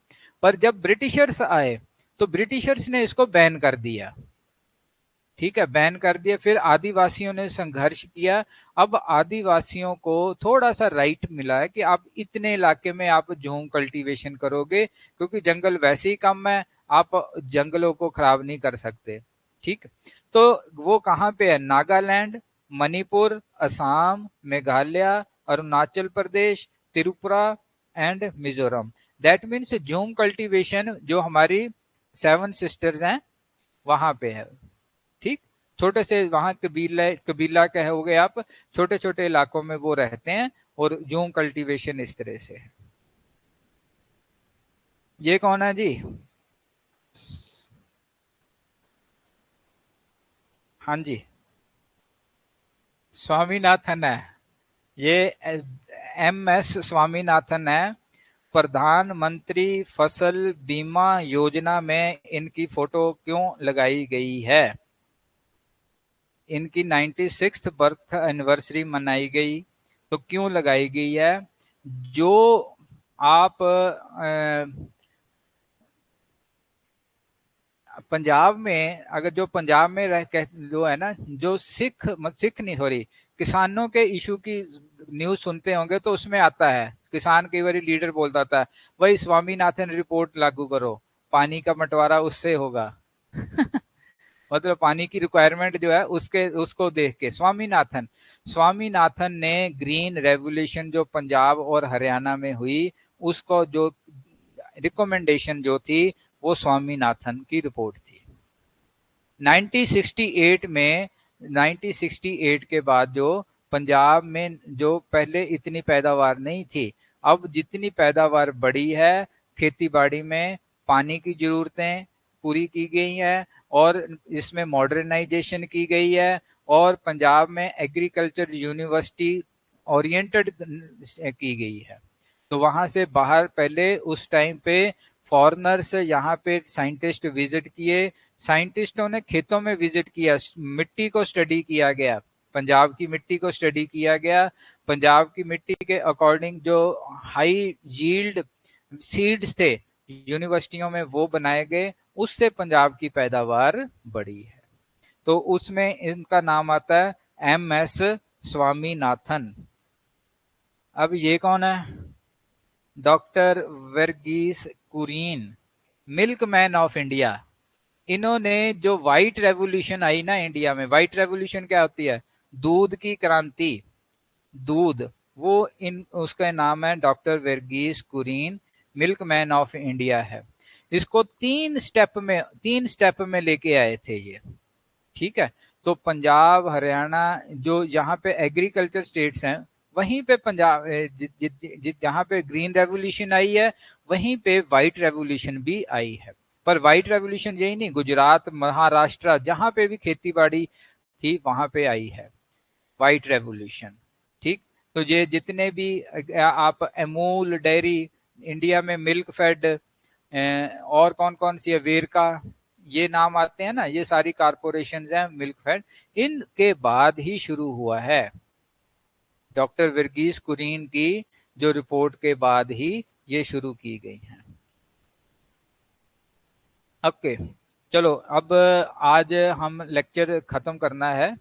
S1: पर जब ब्रिटिशर्स आए तो ब्रिटिशर्स ने इसको बैन कर दिया। ठीक है, बैन कर दिया, फिर आदिवासियों ने संघर्ष किया। अब आदिवासियों को थोड़ा सा राइट मिला है कि आप इतने इलाके में आप झूम कल्टीवेशन करोगे, क्योंकि जंगल वैसे ही कम है, आप जंगलों को खराब नहीं कर सकते। ठीक, तो वो कहाँ पे है? Nagaland, Manipur, Assam, Meghalaya, Arunachal Pradesh, Tripura and Mizoram. That means jhum cultivation जो हमारी 7 सिस्टर्स हैं वहां पे है। ठीक, छोटे से वहां कबीला कबीला कहोगे आप, छोटे छोटे इलाकों में वो रहते हैं, और जूम कल्टीवेशन इस तरह से है। ये कौन है जी? हाँ जी, स्वामीनाथन है। ये MS स्वामीनाथन है। प्रधानमंत्री फसल बीमा योजना में इनकी फोटो क्यों लगाई गई है? इनकी 96th बर्थ एनिवर्सरी मनाई गई, तो क्यों लगाई गई है? जो आप पंजाब में, अगर जो पंजाब में जो है ना, जो सिख नहीं, सॉरी, किसानों के इशू की न्यूज सुनते होंगे तो उसमें आता है, किसान कई बार लीडर बोलता था वही स्वामीनाथन रिपोर्ट लागू करो, पानी का बंटवारा उससे होगा। मतलब पानी की रिक्वायरमेंट जो है उसके उसको देख के स्वामीनाथन ने ग्रीन रेवोल्यूशन जो पंजाब और हरियाणा में हुई, उसको जो रिकमेंडेशन जो थी वो स्वामीनाथन की रिपोर्ट थी। 1968 में, 1968 के बाद जो पंजाब में जो पहले इतनी पैदावार नहीं थी, अब जितनी पैदावार बढ़ी है, खेती बाड़ी में पानी की जरूरतें पूरी की गई है, और इसमें मॉडर्नाइजेशन की गई है, और पंजाब में एग्रीकल्चर यूनिवर्सिटी ओरिएंटेड की गई है। तो वहां से बाहर पहले उस टाइम पे फॉरेनर्स यहाँ पे साइंटिस्ट विजिट किए, साइंटिस्टों ने खेतों में विजिट किया, मिट्टी को स्टडी किया गया, पंजाब की मिट्टी को स्टडी किया गया। पंजाब की मिट्टी के अकॉर्डिंग जो हाई यील्ड सीड्स थे यूनिवर्सिटियों में वो बनाए गए, उससे पंजाब की पैदावार बढ़ी है। तो उसमें इनका नाम आता है MS स्वामीनाथन। अब ये कौन है? Doctor Verghese Kurien. Milkman of India. इन्होंने जो व्हाइट रेवोल्यूशन आई ना इंडिया में, व्हाइट रेवोल्यूशन क्या होती है? दूध की क्रांति, दूध, वो इन उसका नाम है doctor Verghese Kurien, milkman of India है। इसको तीन स्टेप में लेके आए थे ये, ठीक है। तो पंजाब, हरियाणा, जो यहाँ पे एग्रीकल्चर स्टेट्स हैं, वहीं पे पंजाब जहाँ पे ग्रीन रेवोल्यूशन आई है, वहीं पे व्हाइट रेवोल्यूशन भी आई है। पर व्हाइट रेवोल्यूशन यही नहीं, गुजरात, महाराष्ट्र, जहां पे भी खेती बाड़ी थी वहां पे आई है व्हाइट रेवोल्यूशन, ठीक। तो ये जितने भी आप अमूल डेयरी, इंडिया में मिल्क फेड, और कौन कौन सी है, वेरका, ये नाम आते हैं ना, ये सारी कारपोरेशन हैं मिल्क फेड, इनके बाद ही शुरू हुआ है। डॉक्टर वर्गीस कुरियन की जो रिपोर्ट के बाद ही ये शुरू की गई है। ओके, चलो अब आज हम लेक्चर खत्म करना है।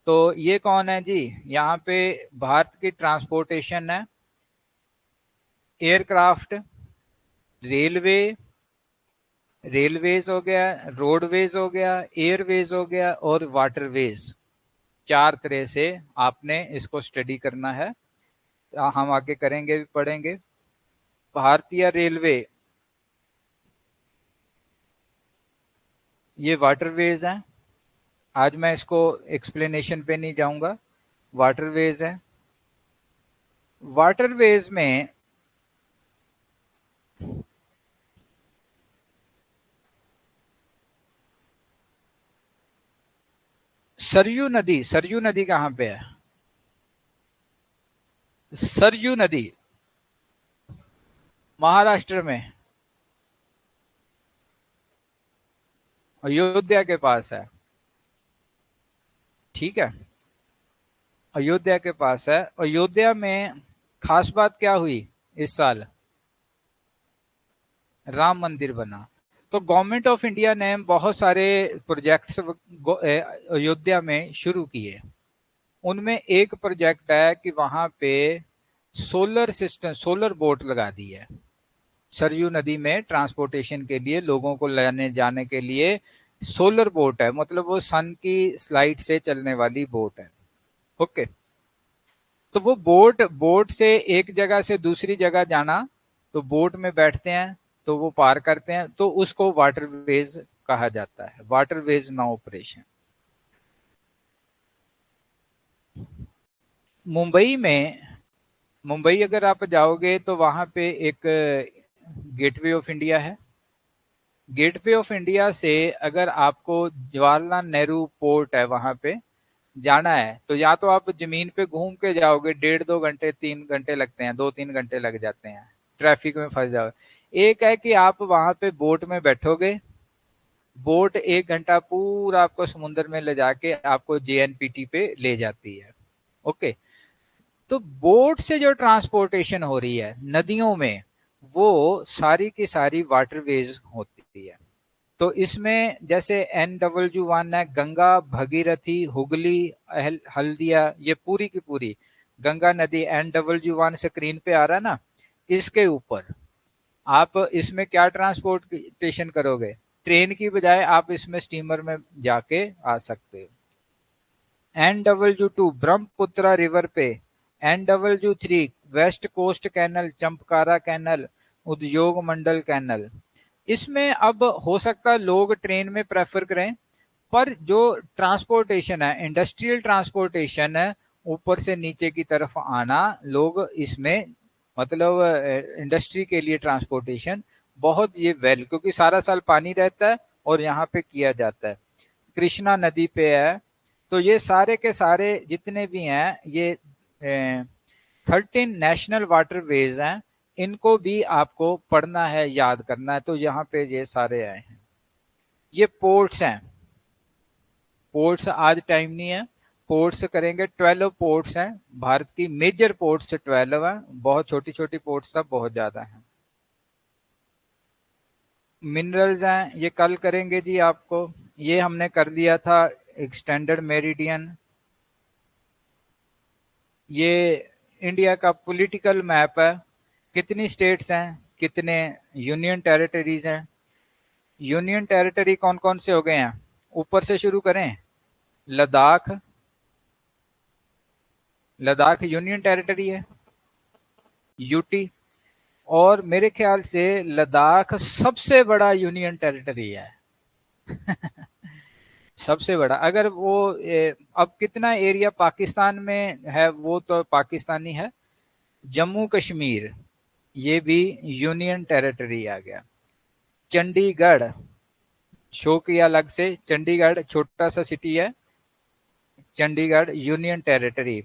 S1: तो ये कौन है जी? यहाँ पे भारत की ट्रांसपोर्टेशन है, एयरक्राफ्ट, रेलवे, रेलवेज हो गया, रोडवेज हो गया, एयरवेज हो गया, और वाटरवेज। चार तरह से आपने इसको स्टडी करना है। हम आगे करेंगे भी, पढ़ेंगे। भारतीय रेलवे, ये वाटरवेज हैं। आज मैं इसको एक्सप्लेनेशन पे नहीं जाऊंगा, वाटरवेज है। वाटरवेज में सरयू नदी, सरयू नदी कहाँ पे है? सरयू नदी महाराष्ट्र में, अयोध्या के पास है, ठीक है। अयोध्या के पास है। अयोध्या में खास बात क्या हुई इस साल? राम मंदिर बना। तो गवर्नमेंट ऑफ इंडिया ने बहुत सारे प्रोजेक्ट्स अयोध्या में शुरू किए। उनमें एक प्रोजेक्ट है कि वहां पे सोलर सिस्टम, सोलर बोट लगा दी है सरयू नदी में, ट्रांसपोर्टेशन के लिए, लोगों को लाने जाने के लिए सोलर बोट है, मतलब वो सन की स्लाइड से चलने वाली बोट है। ओके। तो वो बोट, बोट से एक जगह से दूसरी जगह जाना, तो बोट में बैठते हैं, तो वो पार करते हैं, तो उसको वाटरवेज कहा जाता है, वाटरवेज नाउ ऑपरेशन। मुंबई में, मुंबई अगर आप जाओगे तो वहां पे एक गेटवे ऑफ इंडिया है। गेटवे ऑफ इंडिया से अगर आपको जवाहरलाल नेहरू पोर्ट है वहां पे जाना है, तो या तो आप जमीन पे घूम के जाओगे, 1.5-2 घंटे, 3 घंटे लगते हैं, 2-3 घंटे लग जाते हैं, ट्रैफिक में फंस जाओ। एक है कि आप वहां पे बोट में बैठोगे, बोट 1 घंटा पूरा आपको समुद्र में ले जाके आपको जेएनपीटी पे ले जाती है। ओके। तो बोट से जो ट्रांसपोर्टेशन हो रही है नदियों में, वो सारी की सारी वाटरवेज होती है। तो इसमें जैसे NW1 है, गंगा, भगीरथी, हुगली, हल्दिया, ये पूरी की पूरी गंगा नदी, NW1 स्क्रीन पे आ रहा है ना, इसके ऊपर आप इसमें क्या ट्रांसपोर्टेशन करोगे? ट्रेन की बजाय आप इसमें स्टीमर में जाके आ सकते हो। NW2 ब्रह्मपुत्र रिवर पे, NW3 west coast canal, Champakkara canal, Udyogamandal canal. इसमें अब हो सकता है लोग ट्रेन में प्रेफर करें, पर जो ट्रांसपोर्टेशन है, इंडस्ट्रियल ट्रांसपोर्टेशन है, ऊपर से नीचे की तरफ आना, लोग इसमें, मतलब इंडस्ट्री के लिए ट्रांसपोर्टेशन बहुत ये वेल, क्योंकि सारा साल पानी रहता है और यहाँ पे किया जाता है। कृष्णा नदी पे है। तो ये सारे के सारे जितने भी हैं, ये 13 नेशनल वाटरवेज हैं, इनको भी आपको पढ़ना है, याद करना है। तो यहाँ पे ये सारे आए हैं। ये पोर्ट्स हैं, पोर्ट्स आज टाइम नहीं है, पोर्ट्स करेंगे। 12 पोर्ट्स हैं भारत की, मेजर पोर्ट्स 12 हैं, बहुत छोटी छोटी पोर्ट्स सब बहुत ज्यादा हैं। मिनरल्स हैं, ये कल करेंगे जी आपको, ये हमने कर दिया था एक्सटेंडेड मेरिडियन। ये इंडिया का पॉलिटिकल मैप है, कितनी स्टेट्स हैं, कितने यूनियन टेरिटरीज हैं। यूनियन टेरिटरी कौन कौन से हो गए हैं? ऊपर से शुरू करें। लद्दाख, लद्दाख यूनियन टेरिटरी है, यूटी। और मेरे ख्याल से लद्दाख सबसे बड़ा यूनियन टेरिटरी है। सबसे बड़ा। अगर वो अब कितना एरिया पाकिस्तान में है वो तो पाकिस्तानी है। जम्मू कश्मीर, ये भी यूनियन टेरिटरी आ गया। चंडीगढ़, शो किया अलग से, चंडीगढ़ छोटा सा सिटी है, Chandigarh union territory.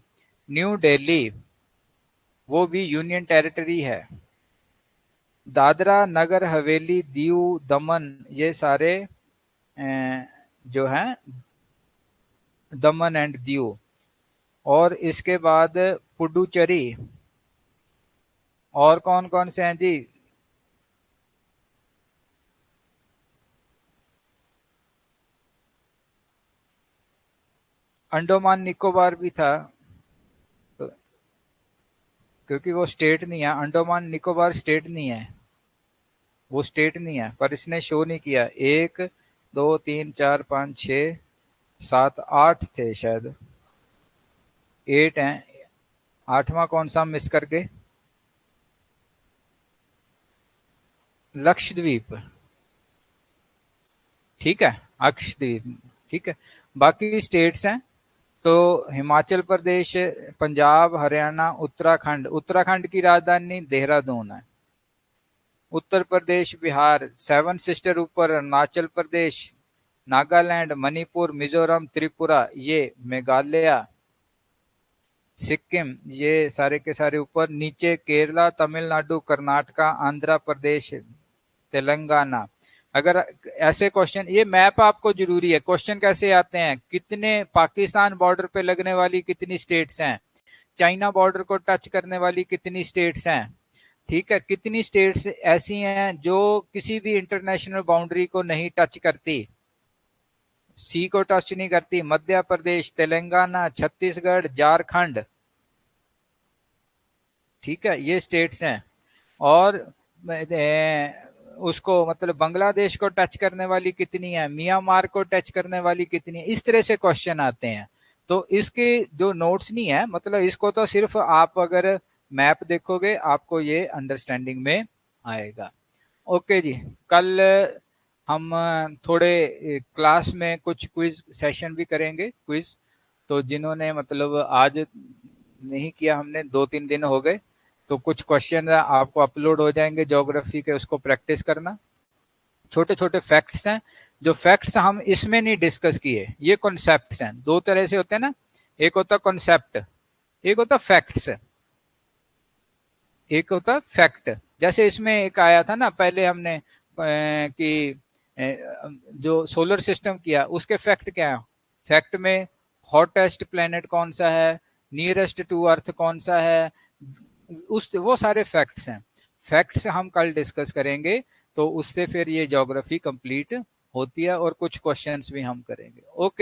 S1: New Delhi, वो भी यूनियन टेरिटरी है। दादरा नगर हवेली, दीव, दमन, ये सारे जो हैं दमन एंड दीव। और इसके बाद पुडुचेरी। और कौन कौन से हैं जी? अंडोमान निकोबार भी था, तो क्योंकि वो स्टेट नहीं है, अंडोमान निकोबार स्टेट नहीं है, वो स्टेट नहीं है, पर इसने शो नहीं किया। 1 2 3 4 5 6 7 8 थे शायद, 8 हैं। आठवां कौन सा मिस करके? लक्षद्वीप, ठीक है, अक्षद्वीप, ठीक है। बाकी स्टेट्स हैं तो हिमाचल प्रदेश, पंजाब, हरियाणा, उत्तराखंड। उत्तराखंड की राजधानी देहरादून है। उत्तर प्रदेश, बिहार, सेवन सिस्टर ऊपर, अरुणाचल प्रदेश, नागालैंड, मणिपुर, मिजोरम, त्रिपुरा, ये मेघालय, सिक्किम, ये सारे के सारे ऊपर। नीचे केरला, तमिलनाडु, कर्नाटका, आंध्र प्रदेश, तेलंगाना। अगर ऐसे क्वेश्चन, ये मैप आपको जरूरी है। क्वेश्चन कैसे आते हैं? कितने पाकिस्तान बॉर्डर पे लगने वाली कितनी स्टेट्स हैं, चाइना बॉर्डर को टच करने वाली कितनी स्टेट्स हैं, ठीक है, कितनी स्टेट्स ऐसी हैं जो किसी भी इंटरनेशनल बाउंड्री को नहीं टच करती, सी को टच नहीं करती। मध्य प्रदेश, तेलंगाना, छत्तीसगढ़, झारखंड, ठीक है, ये स्टेट्स हैं। और उसको मतलब बांग्लादेश को टच करने वाली कितनी है, म्यांमार को टच करने वाली कितनी है, इस तरह से क्वेश्चन आते हैं। तो इसके जो नोट्स नहीं है, मतलब इसको तो सिर्फ आप अगर मैप देखोगे आपको ये अंडरस्टैंडिंग में आएगा। ओके जी, कल हम थोड़े क्लास में कुछ क्विज सेशन भी करेंगे, क्विज। तो जिन्होंने मतलब आज नहीं किया, हमने 2 3 दिन हो गए, तो कुछ क्वेश्चन आपको अपलोड हो जाएंगे ज्योग्राफी के, उसको प्रैक्टिस करना। छोटे छोटे फैक्ट्स हैं, जो फैक्ट्स हम इसमें नहीं डिस्कस किए, ये कॉन्सेप्ट्स हैं। दो तरह से होते हैं ना, एक होता कॉन्सेप्ट, एक होता फैक्ट्स, एक होता फैक्ट। जैसे इसमें एक आया था ना पहले हमने कि जो सोलर सिस्टम किया, उसके फैक्ट क्या है? फैक्ट में हॉटेस्ट प्लेनेट कौन सा है, नियरेस्ट टू अर्थ कौन सा है, उस वो सारे फैक्ट्स हैं। फैक्ट्स हम कल डिस्कस करेंगे, तो उससे फिर ये ज्योग्राफी कंप्लीट होती है, और कुछ क्वेश्चंस भी हम करेंगे। ओके।